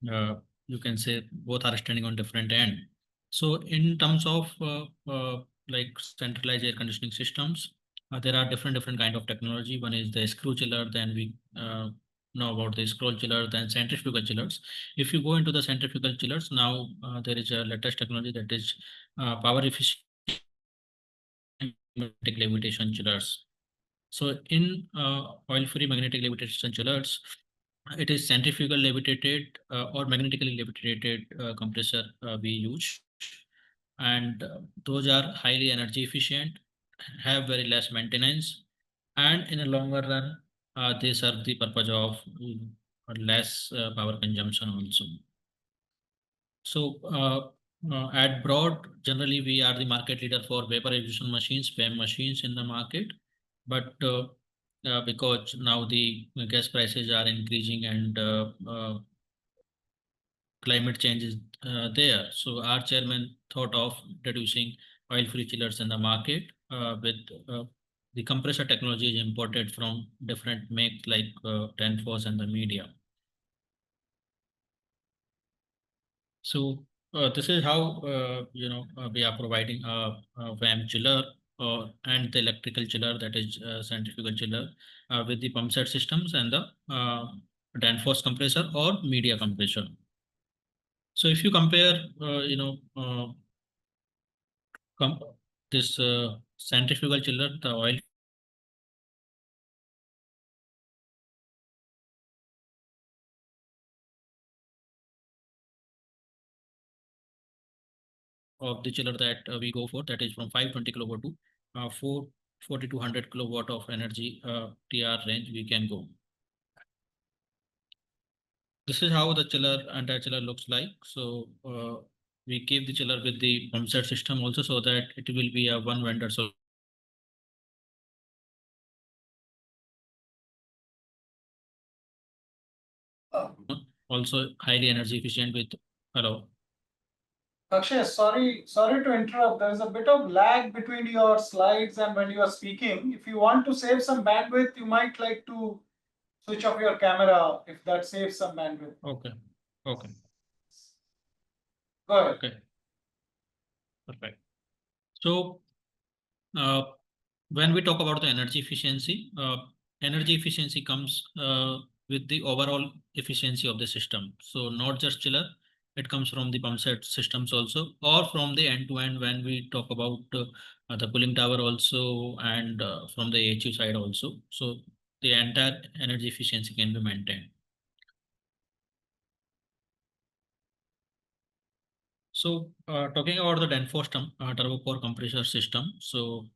you can say both are standing on different end. So in terms of like centralized air conditioning systems, there are different kind of technology. One is the screw chiller, then we know about the scroll chiller, then centrifugal chillers. If you go into the centrifugal chillers, now there is a latest technology that is power efficient magnetic levitation chillers. So in oil-free magnetic levitation chillers, it is centrifugal levitated or magnetically levitated compressor we use, and those are highly energy efficient, have very less maintenance, and in a longer run, they serve the purpose of less power consumption also. So at Broad, generally we are the market leader for vaporization machines, PEM machines in the market. But because now the gas prices are increasing and climate change is there, so our chairman thought of introducing oil-free chillers in the market with the compressor technology is imported from different makes like Danfoss and the media. So this is how we are providing a VAM chiller and the electrical chiller, that is centrifugal chiller, with the pump set systems and the Danfoss compressor or media compressor. So if you compare, this centrifugal chiller, the oil of the chiller that we go for, that is from 520 kilowatt to 440 to 100 kilowatt of energy TR range we can go. This is how the chiller, entire chiller looks like. So we keep the chiller with the pump set system also, so that it will be a one vendor. So also highly energy efficient with, hello. Akshay, sorry to interrupt. There is a bit of lag between your slides and when you are speaking. If you want to save some bandwidth, you might like to switch off your camera if that saves some bandwidth. Okay. Okay. Go ahead. Okay. Perfect. So when we talk about the energy efficiency comes with the overall efficiency of the system. So not just chiller, it comes from the pump set systems also, or from the end to end when we talk about the cooling tower also, and from the HU side also. So the entire energy efficiency can be maintained. So talking about the Danfoss turbo core compressor system. So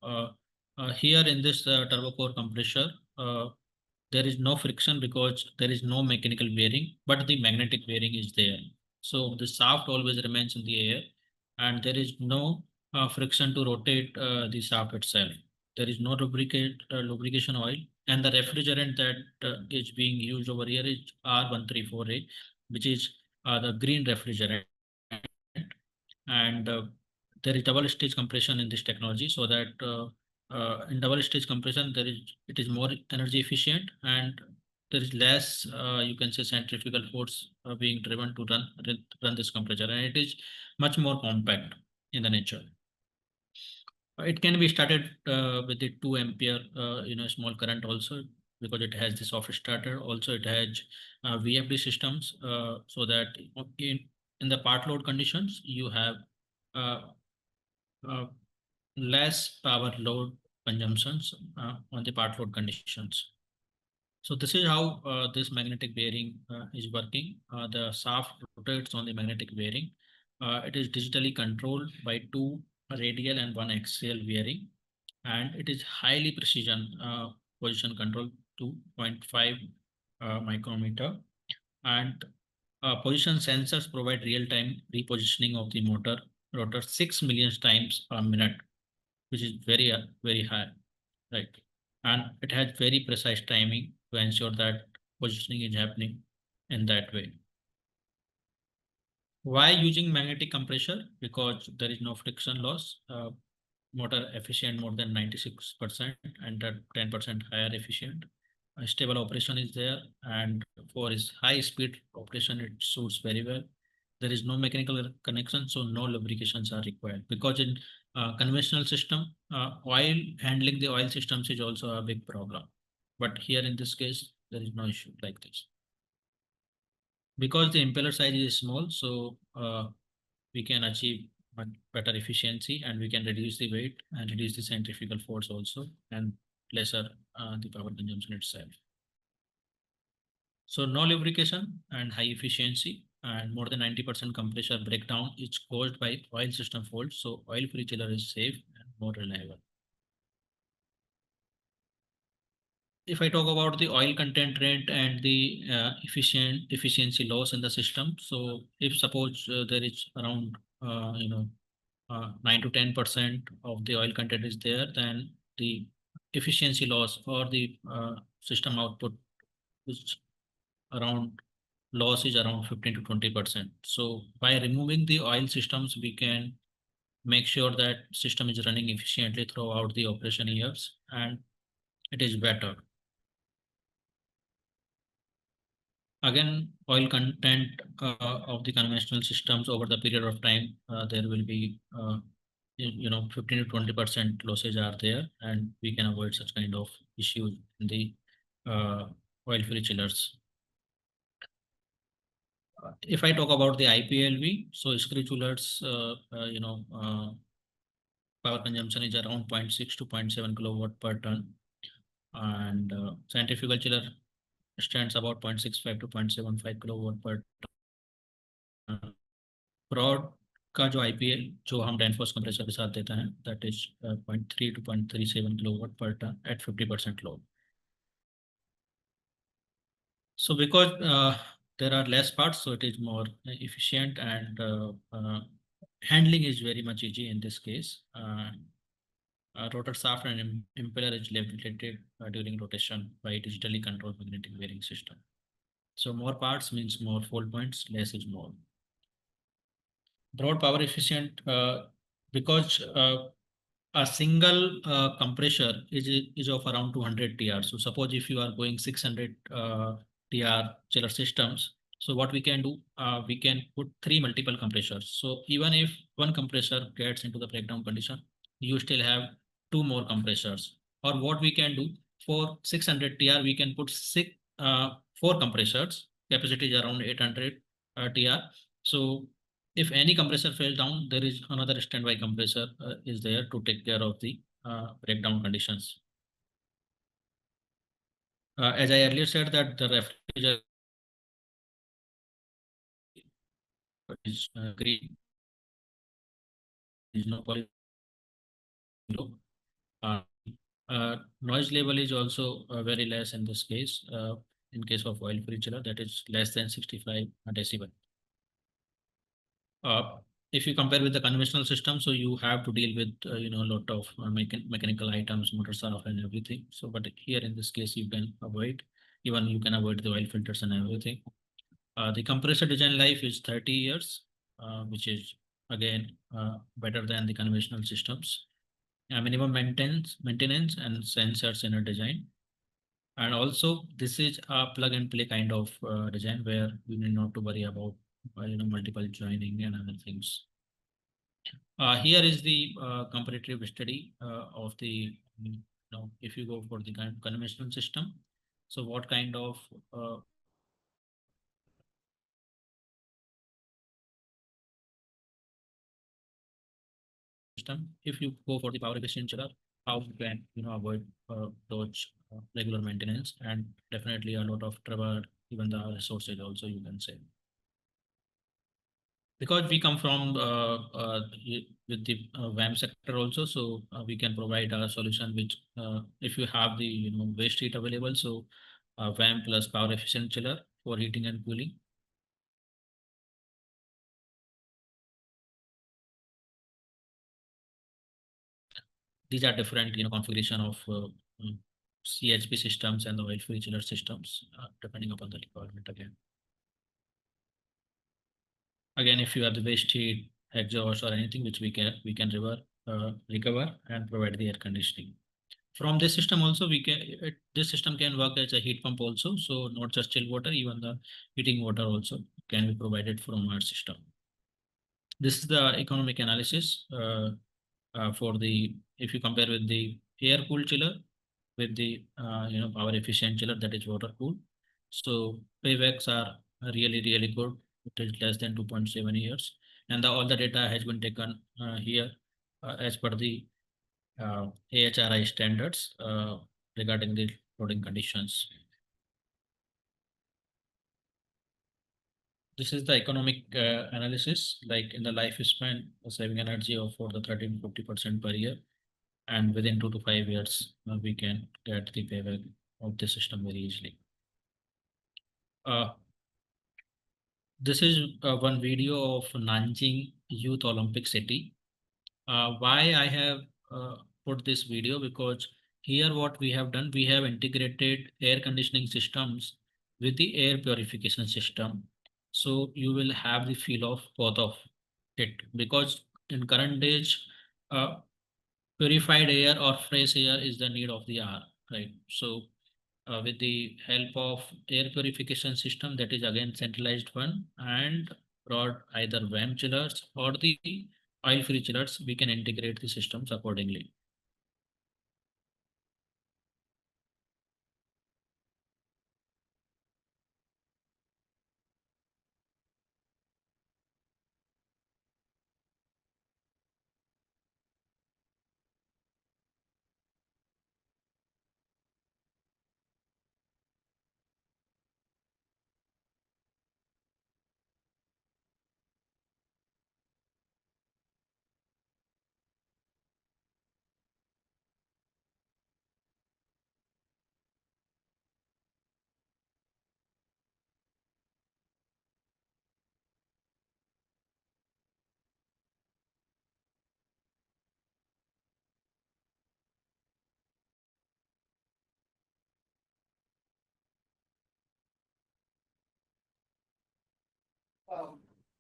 here in this turbo core compressor, there is no friction because there is no mechanical bearing, but the magnetic bearing is there. So the shaft always remains in the air, and there is no friction to rotate the shaft itself. There is no lubrication oil, and the refrigerant that is being used over here is R134A, which is the green refrigerant. And there is double stage compression in this technology, so that in double stage compression it is more energy efficient, and there is less you can say centrifugal force being driven to run this compressor, and it is much more compact in the nature. It can be started with the 2 ampere small current also, because it has the soft starter. Also it has VFD systems, so that in the part load conditions you have uh, uh, less power load consumptions on the part load conditions. So this is how this magnetic bearing is working. The shaft rotates on the magnetic bearing. It is digitally controlled by 2 radial and 1 axial bearing, and it is highly precision position control to 0.5 micrometer. And position sensors provide real-time repositioning of the motor rotor 6 million times a minute, which is very high, right? And it has very precise timing to ensure that positioning is happening in that way. Why using magnetic compressor? Because there is no friction loss. Motor efficient more than 96% and 10% higher efficient. A stable operation is there, and for its high speed operation, it suits very well. There is no mechanical connection, so no lubrications are required. Because in conventional system, oil handling the oil systems is also a big problem. But here in this case, there is no issue like this. Because the impeller size is small, so we can achieve much better efficiency, and we can reduce the weight and reduce the centrifugal force also, and lesser the power consumption itself. So no lubrication and high efficiency, and more than 90% compressor breakdown is caused by oil system fault. So oil-free chiller is safe and more reliable. If I talk about the oil content rate and the efficiency loss in the system, so if suppose there is around 9 to 10% of the oil content is there, then the efficiency loss or the system output is around loss is around 15 to 20%. So by removing the oil systems, we can make sure that system is running efficiently throughout the operation years, and it is better. Again, oil content of the conventional systems over the period of time, there will be 15 to 20% losses are there, and we can avoid such kind of issues in the oil-free chillers. If I talk about the IPLV, so screw chillers, power consumption is around 0.6 to 0.7 kilowatt per ton, and centrifugal chiller stands about 0.65 to 0.75 kilowatt per ton. Broad का जो IPL जो हम Danfoss compressor के साथ देता है, that is 0.3 to 0.37 kilowatt per ton at 50% load. So because there are less parts, so it is more efficient, and handling is very much easy in this case. Rotor shaft and impeller is levitated during rotation by digitally controlled magnetic bearing system. So more parts means more fold points, less is more. Broad power efficient because a single compressor is of around 200 TR. So suppose if you are going 600 TR chiller systems, so what we can do, we can put 3 multiple compressors. So even if one compressor gets into the breakdown condition, you still have 2 more compressors. Or what we can do, for 600 TR, we can put 4 compressors. Capacity is around 800 TR. So if any compressor fails down, there is another standby compressor is there to take care of the breakdown conditions. As I earlier said that the refrigerator is green, is no poly. Noise level is also very less in this case. In case of oil-free chiller, that is less than 65 decibel. If you compare with the conventional system, so you have to deal with a lot of mechanical items, motor shaft and everything. So but here in this case you can avoid, even you can avoid the oil filters and everything. The compressor design life is 30 years, which is again better than the conventional systems. Minimum maintenance and sensors in a design. And also this is a plug and play kind of design where you need not to worry about multiple joining and other things. Here is the comparative study of the, if you go for the conventional system, so what kind of system, if you go for the power efficient chiller, how you can avoid those regular maintenance, and definitely a lot of trouble, even the resources also, you can say. Because we come from with the WAM sector also, so we can provide a solution which, if you have the waste heat available, so WAM plus power efficient chiller for heating and cooling. These are different configuration of CHP systems and the oil free chiller systems, depending upon the requirement again. Again, if you have the waste heat, exhaust, or anything which we can recover and provide the air conditioning. From this system also, this system can work as a heat pump also. So not just chill water, even the heating water also can be provided from our system. This is the economic analysis for the, if you compare with the air cooled chiller with the power efficient chiller, that is water cooled. So paybacks are really good. It is less than 2.7 years, and all the data has been taken here as per the AHRI standards regarding the loading conditions. This is the economic analysis, like in the lifespan, saving energy of for the 13-50% per year, and within 2 to 5 years, we can get the payback of the system very easily. This is one video of Nanjing Youth Olympic City. Why I have put this video, because here what we have done, we have integrated air conditioning systems with the air purification system. So you will have the feel of both of it, because in current days, purified air or fresh air is the need of the hour, right? So with the help of air purification system, that is again centralized one, and brought either WAM chillers or the oil free chillers, we can integrate the systems accordingly.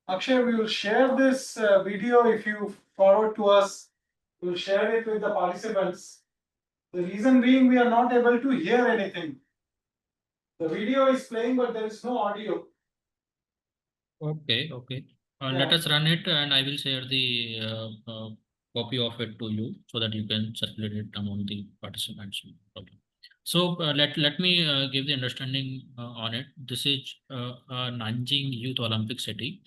Akshay, we will share this video if you forward to us. We'll share it with the participants. The reason being, we are not able to hear anything. The video is playing, but there is no audio. Okay. Let Yeah. us run it, and I will share the copy of it to you so that you can circulate it among the participants. Okay. So let me give the understanding on it. This is Nanjing Youth Olympic City.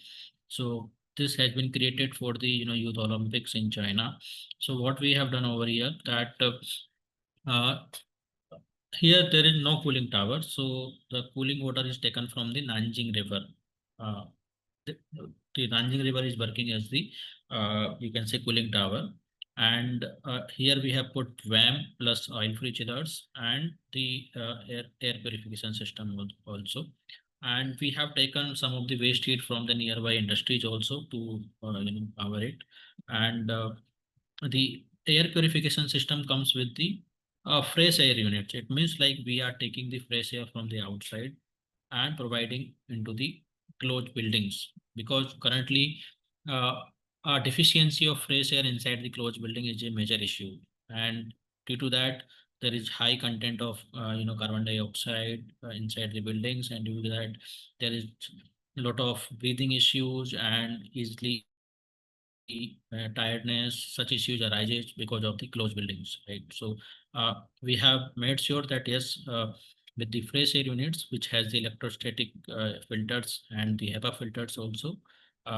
So this has been created for the Youth Olympics in China. So what we have done over here, that here there is no cooling tower, so the cooling water is taken from the Nanjing River. Uh, the, the Nanjing River is working as the you can say cooling tower, and here we have put WAM plus oil-free chillers and the air purification system also, and we have taken some of the waste heat from the nearby industries also to power it, and the air purification system comes with the fresh air units. It means like we are taking the fresh air from the outside and providing into the closed buildings, because currently a deficiency of fresh air inside the closed building is a major issue, and due to that there is high content of carbon dioxide inside the buildings, and due to that there is a lot of breathing issues and easily tiredness. Such issues arises because of the closed buildings, right? So we have made sure that yes, with the fresh air units, which has the electrostatic filters and the HEPA filters also,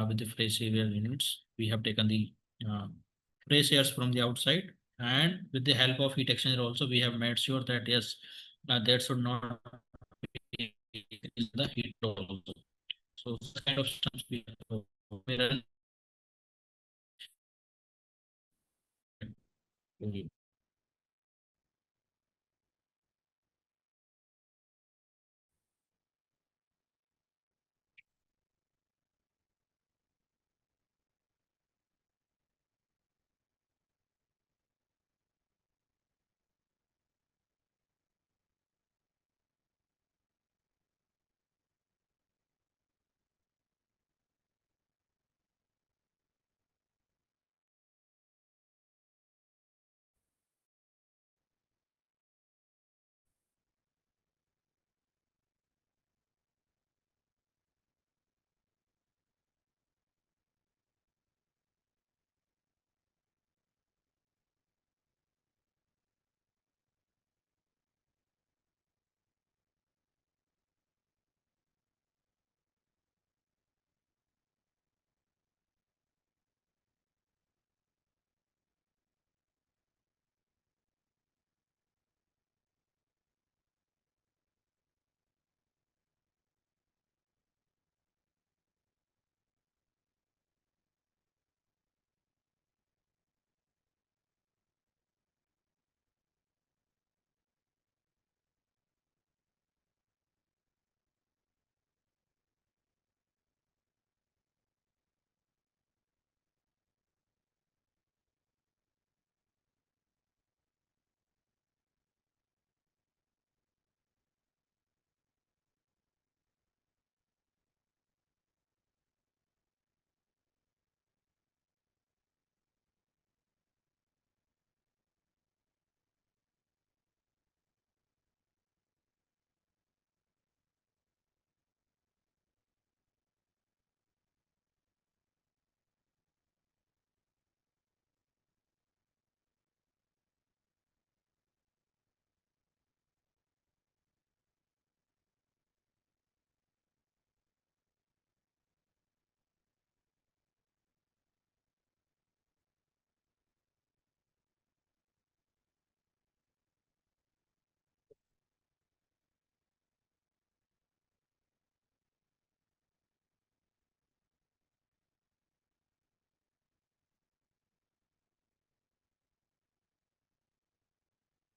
with the fresh air units, we have taken the fresh airs from the outside And with the help of heat exchanger also, we have made sure that yes, there should not be the heat flow also. So such kind of systems we have.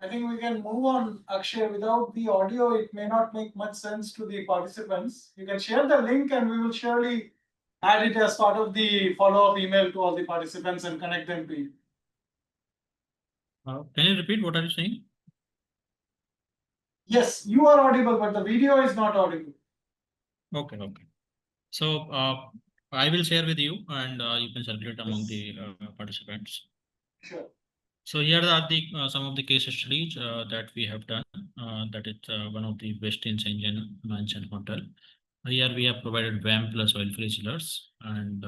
I think we can move on, Akshay. Without the audio, it may not make much sense to the participants. You can share the link and we will surely add it as part of the follow-up email to all the participants and connect them to you. Can you repeat what are you saying? Yes, you are audible, but the video is not audible. Okay, okay. So I will share with you, and you can circulate among the participants. Sure. So here are the some of the case studies that we have done. That is one of the best in Shenzhen mansion hotel. Here we have provided VAM plus oil-free chillers, and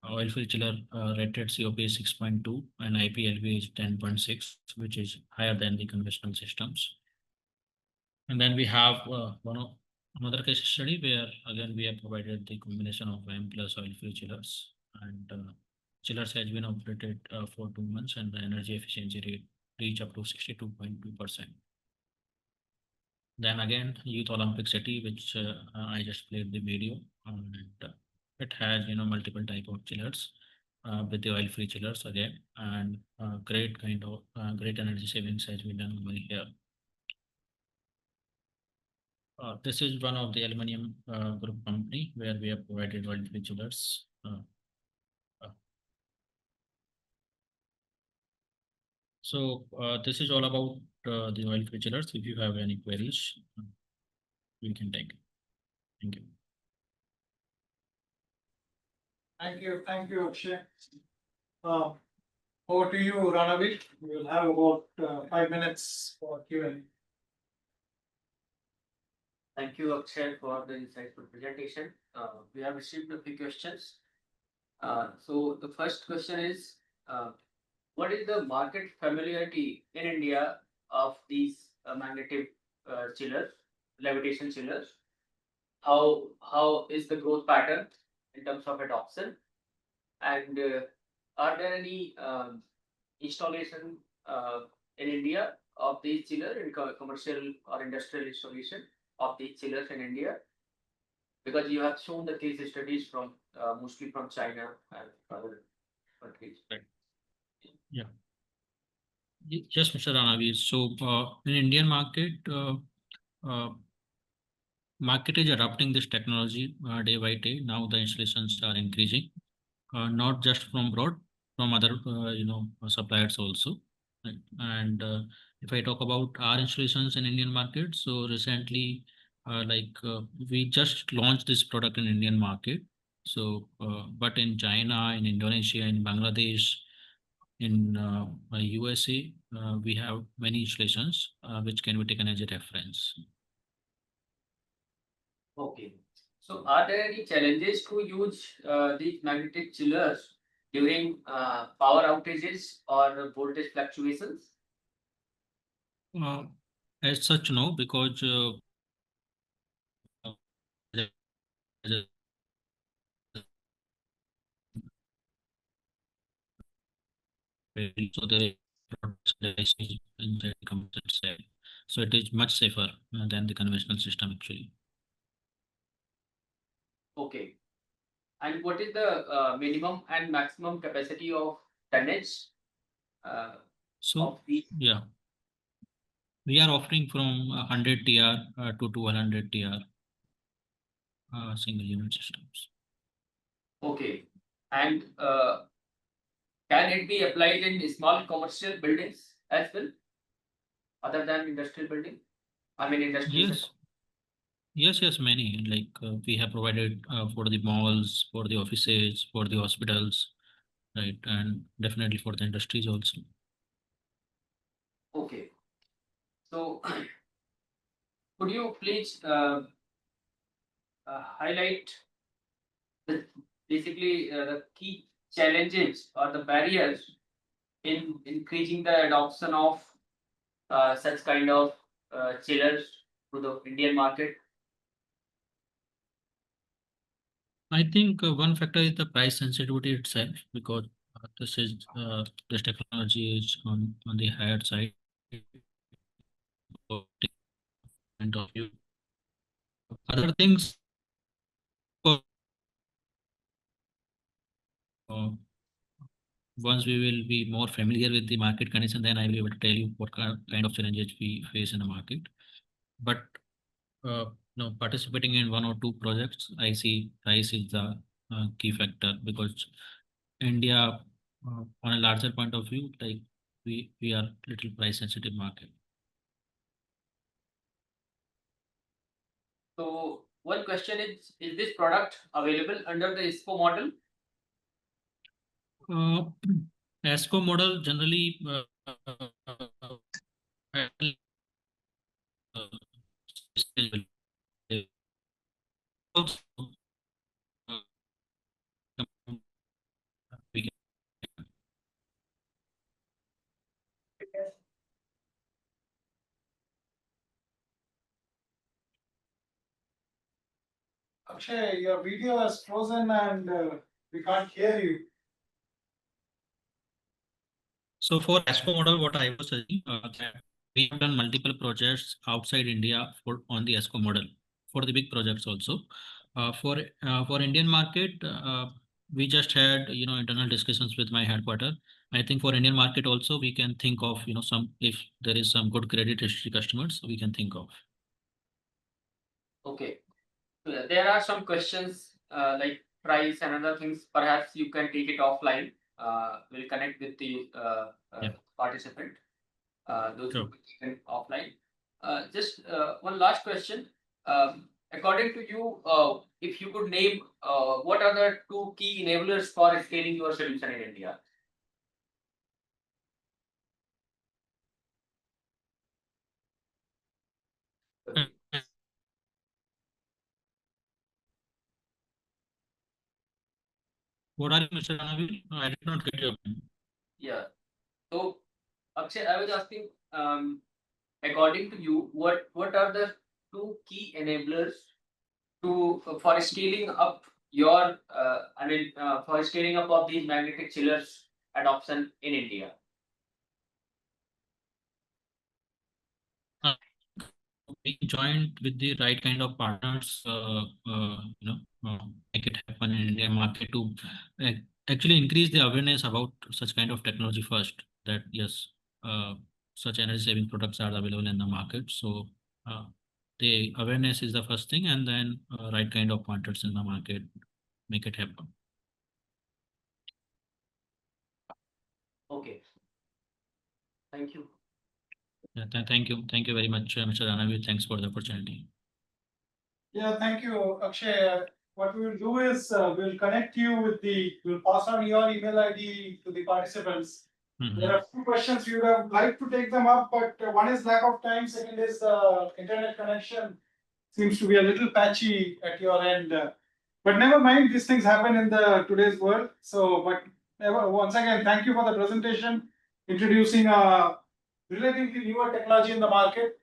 oil-free chiller rated COP is 6.2 and IPLV is 10.6, which is higher than the conventional systems. And then we have another case study where again we have provided the combination of VAM plus oil-free chillers, and chillers has been operated for 2 months and the energy efficiency rate reach up to 62.2%. Then again, Youth Olympic City, which I just played the video, and it has multiple type of chillers with the oil-free chillers again, and great kind of great energy savings has been done over here. This is one of the aluminum group company where we have provided oil-free chillers. So this is all about the oil-free chillers. If you have any queries, we can take. Thank you. Thank you, Akshay. Over to you, Ranavir. We will have about 5 minutes for Q&A. Thank you, Akshay, for the insightful presentation. We have received a few questions. So the first question is, what is the market familiarity in India of these magnetic chillers, levitation chillers? How is the growth pattern in terms of adoption? And are there any installation in India of these chiller in commercial or industrial installation of these chillers in India? Because you have shown the case studies from mostly from China and other countries. Yes, Mr. Ranavir. So in Indian market, market is adopting this technology day by day. Now the installations are increasing, not just from abroad, from other suppliers also. Right? And if I talk about our installations in Indian market, so recently, we just launched this product in Indian market. So, but in China, in Indonesia, in Bangladesh, in USA, we have many installations which can be taken as a reference. Okay. So are there any challenges to use these magnetic chillers during power outages or voltage fluctuations? Uh, as such, no, because so the so it is much safer than the conventional system actually. Okay. And what is the minimum and maximum capacity of tonnage So of the? yeah, we are offering from 100 TR to 200 TR single unit systems. Okay. And can it be applied in small commercial buildings as well, other than industrial building? I mean, industrial. Yes, many. Like we have provided for the malls, for the offices, for the hospitals, right, and definitely for the industries also. Okay. So, could you please highlight basically the key challenges or the barriers in increasing the adoption of such kind of chillers to the Indian market? I think one factor is the price sensitivity itself, because this technology is on the higher side point of view. Other things, uh, once we will be more familiar with the market condition, then I will be able to tell you what kind of challenges we face in the market. But participating in one or two projects, I see price is the key factor, because India, on a larger point of view, like we are little price sensitive market. So one question is this product available under the ISPO model? ASCO model generally also, we Akshay, your video is frozen and we can't hear you. So for ASCO model, what I was saying, that we have done multiple projects outside India on the ASCO model for the big projects also. For Indian market, we just had internal discussions with my headquarter. I think for Indian market also we can think of some, if there is some good credit history customers we can think of. Okay. There are some questions like price and other things. Perhaps you can take it offline. We'll connect with the Yeah. participant. Those Sure. will be taken offline. Just one last question. According to you, if you could name what are the two key enablers for scaling your solution in India? What are you, Mr. Ranavir? I did not get your point. Yeah. So, Akshay, I was asking, according to you, what are the two key enablers for scaling up your for scaling up of these magnetic chillers adoption in India? joined with the right kind of partners, make it happen in Indian market to actually increase the awareness about such kind of technology first. That yes, such energy saving products are available in the market. So the awareness is the first thing, and then right kind of partners in the market make it happen. Okay. Thank you. Yeah, thank you very much, Mr. Ranavi. Thanks for the opportunity. Yeah, thank you, Akshay. What we will do is we'll connect you with we'll pass on your email ID to the participants. Mhm. There are few questions we would have liked to take them up, but one is lack of time, second is internet connection seems to be a little patchy at your end. But never mind, these things happen in today's world. So, but once again, thank you for the presentation, introducing a relatively newer technology in the market,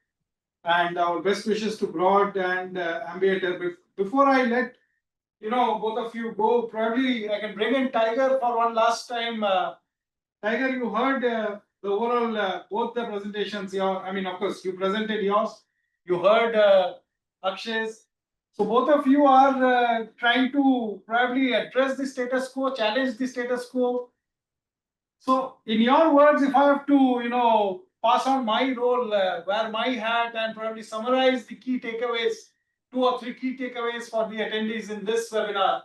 and our best wishes to Broad and Ambiator. Before I let both of you go, probably I can bring in Tiger for one last time. Tiger, you heard the overall both the presentations. I mean, of course, you presented yours. You heard Akshay's. So both of you are trying to probably address the status quo, challenge the status quo. So, in your words, if I have to, pass on my role, wear my hat, and probably summarize the key takeaways, 2 or 3 key takeaways for the attendees in this webinar.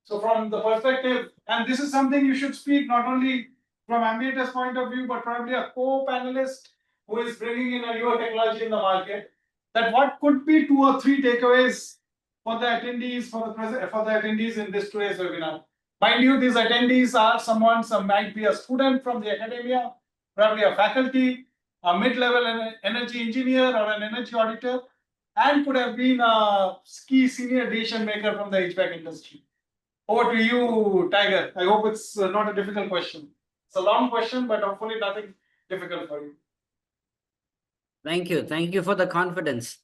So, from the perspective, and this is something you should speak not only from Ambiator's point of view, but probably a co-panelist who is bringing in a newer technology in the market. That what could be 2 or 3 takeaways for the attendees for the attendees in this today's webinar. Mind you, these attendees are some might be a student from the academia, probably a faculty, a mid-level energy engineer or an energy auditor, and could have been a key senior decision maker from the HVAC industry. Over to you, Tiger. I hope it's not a difficult question. It's a long question, but hopefully nothing difficult for you. Thank you for the confidence.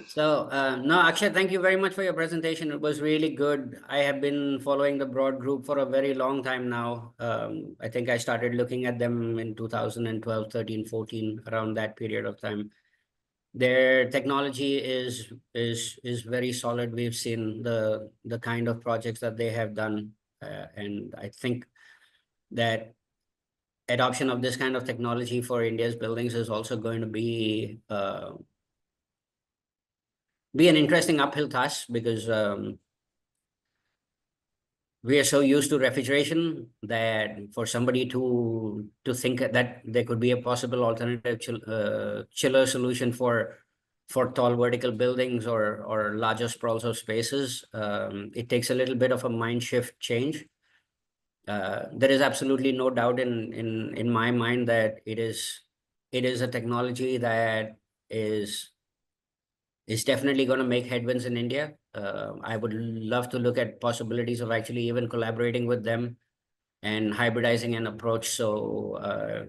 So, no, Akshay, thank you very much for your presentation. It was really good. I have been following the Broad Group for a very long time now. I think I started looking at them in 2012, 13, 14, around that period of time. Their technology is very solid. We've seen the kind of projects that they have done, and I think that adoption of this kind of technology for India's buildings is also going to be an interesting uphill task, because we are so used to refrigeration that for somebody to think that there could be a possible alternative chiller solution for tall vertical buildings or larger sprawls of spaces, it takes a little bit of a mind shift change. There is absolutely no doubt in my mind that it is a technology that is definitely going to make headwinds in India. I would love to look at possibilities of actually even collaborating with them and hybridizing an approach, so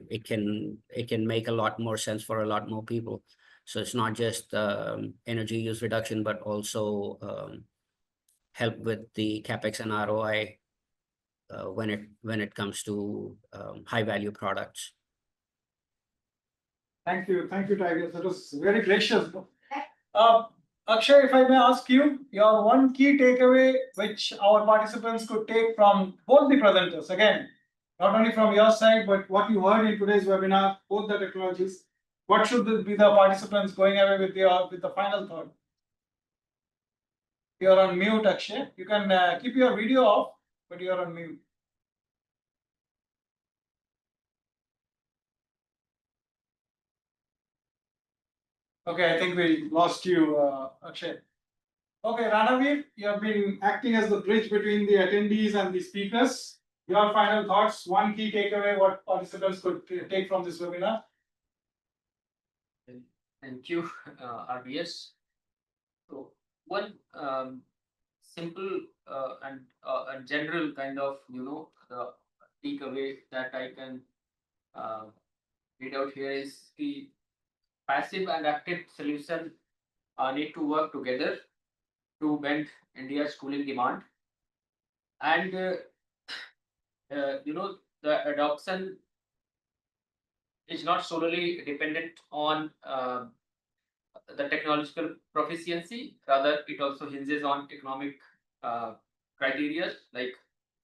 it can make a lot more sense for a lot more people. So it's not just energy use reduction, but also help with the capex and ROI when it comes to high value products. Thank you, Tiger. That was very gracious. Akshay, if I may ask you, your one key takeaway which our participants could take from both the presenters, again, not only from your side, but what you heard in today's webinar, both the technologies, what should be the participants going away with the final thought? You're on mute, Akshay. You can keep your video off, but you're on mute. Okay, I think we lost you, Akshay. Okay, Ranavir, you have been acting as the bridge between the attendees and the speakers. Your final thoughts, one key takeaway, what participants could take from this webinar? Thank you, RBS. So one simple and general kind of the takeaway that I can read out here is the passive and active solution need to work together to bend India's cooling demand, and the adoption is not solely dependent on the technological proficiency. Rather, it also hinges on economic criteria like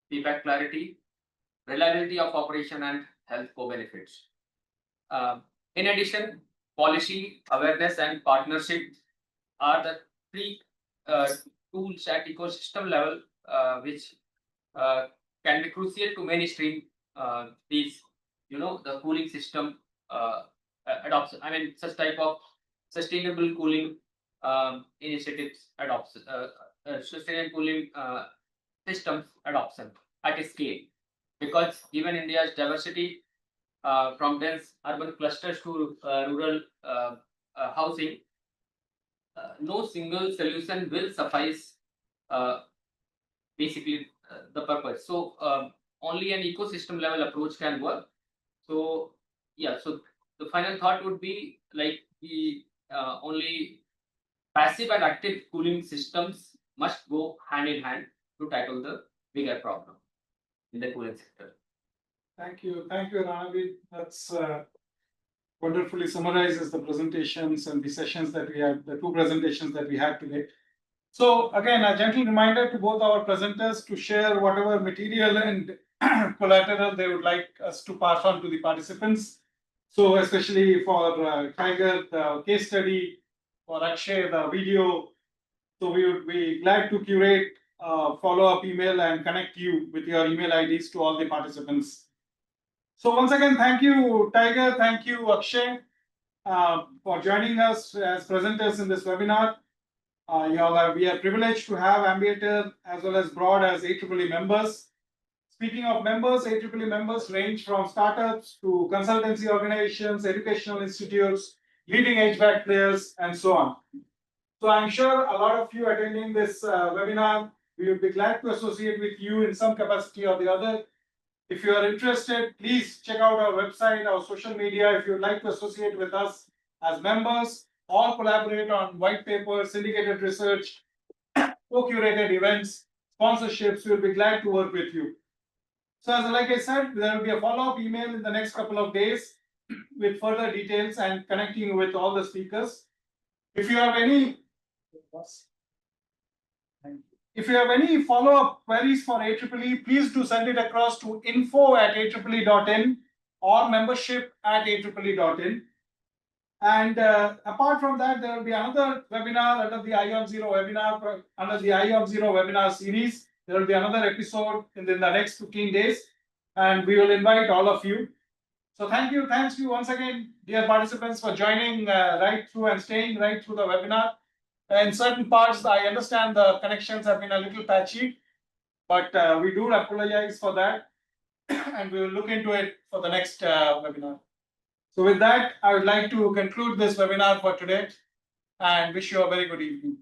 feedback clarity, reliability of operation, and health co-benefits. In addition, policy awareness and partnership are the three tools at ecosystem level which can be crucial to mainstream these, the cooling system adoption. I mean, such type of sustainable cooling initiatives adoption, sustainable cooling systems adoption at a scale. Because given India's diversity from dense urban clusters to rural housing, no single solution will suffice basically the purpose. So only an ecosystem level approach can work. So yeah, so the final thought would be like the only passive and active cooling systems must go hand in hand to tackle the bigger problem in the cooling sector. Thank you, Ranavi. That's wonderfully summarizes the presentations and the sessions that we had, the two presentations that we had today. So again, a gentle reminder to both our presenters to share whatever material and collateral they would like us to pass on to the participants. So especially for Tiger, the case study, for Akshay, the video. So we would be glad to curate follow-up email and connect you with your email IDs to all the participants. So once again, thank you, Tiger. Thank you, Akshay, for joining us as presenters in this webinar. We are privileged to have Ambiator as well as Broad as AEEE members. Speaking of members, AEEE members range from startups to consultancy organizations, educational institutes, leading HVAC players, and so on. So I'm sure a lot of you attending this webinar, we would be glad to associate with you in some capacity or the other. If you are interested, please check out our website, our social media. If you'd like to associate with us as members, or collaborate on white papers, syndicated research, co-curated events, sponsorships, we'll be glad to work with you. So as like I said, there will be a follow-up email in the next couple of days with further details and connecting you with all the speakers. If you have any follow-up queries for AEEE, please do send it across to info@aeee.in or membership@aeee.in. And apart from that, there will be another webinar under the ION Zero webinar series. There will be another episode in the next 15 days, and we will invite all of you. So thanks to you once again, dear participants, for joining right through and staying right through the webinar. In certain parts, I understand the connections have been a little patchy, but we do apologize for that, and we will look into it for the next webinar. So with that, I would like to conclude this webinar for today and wish you a very good evening.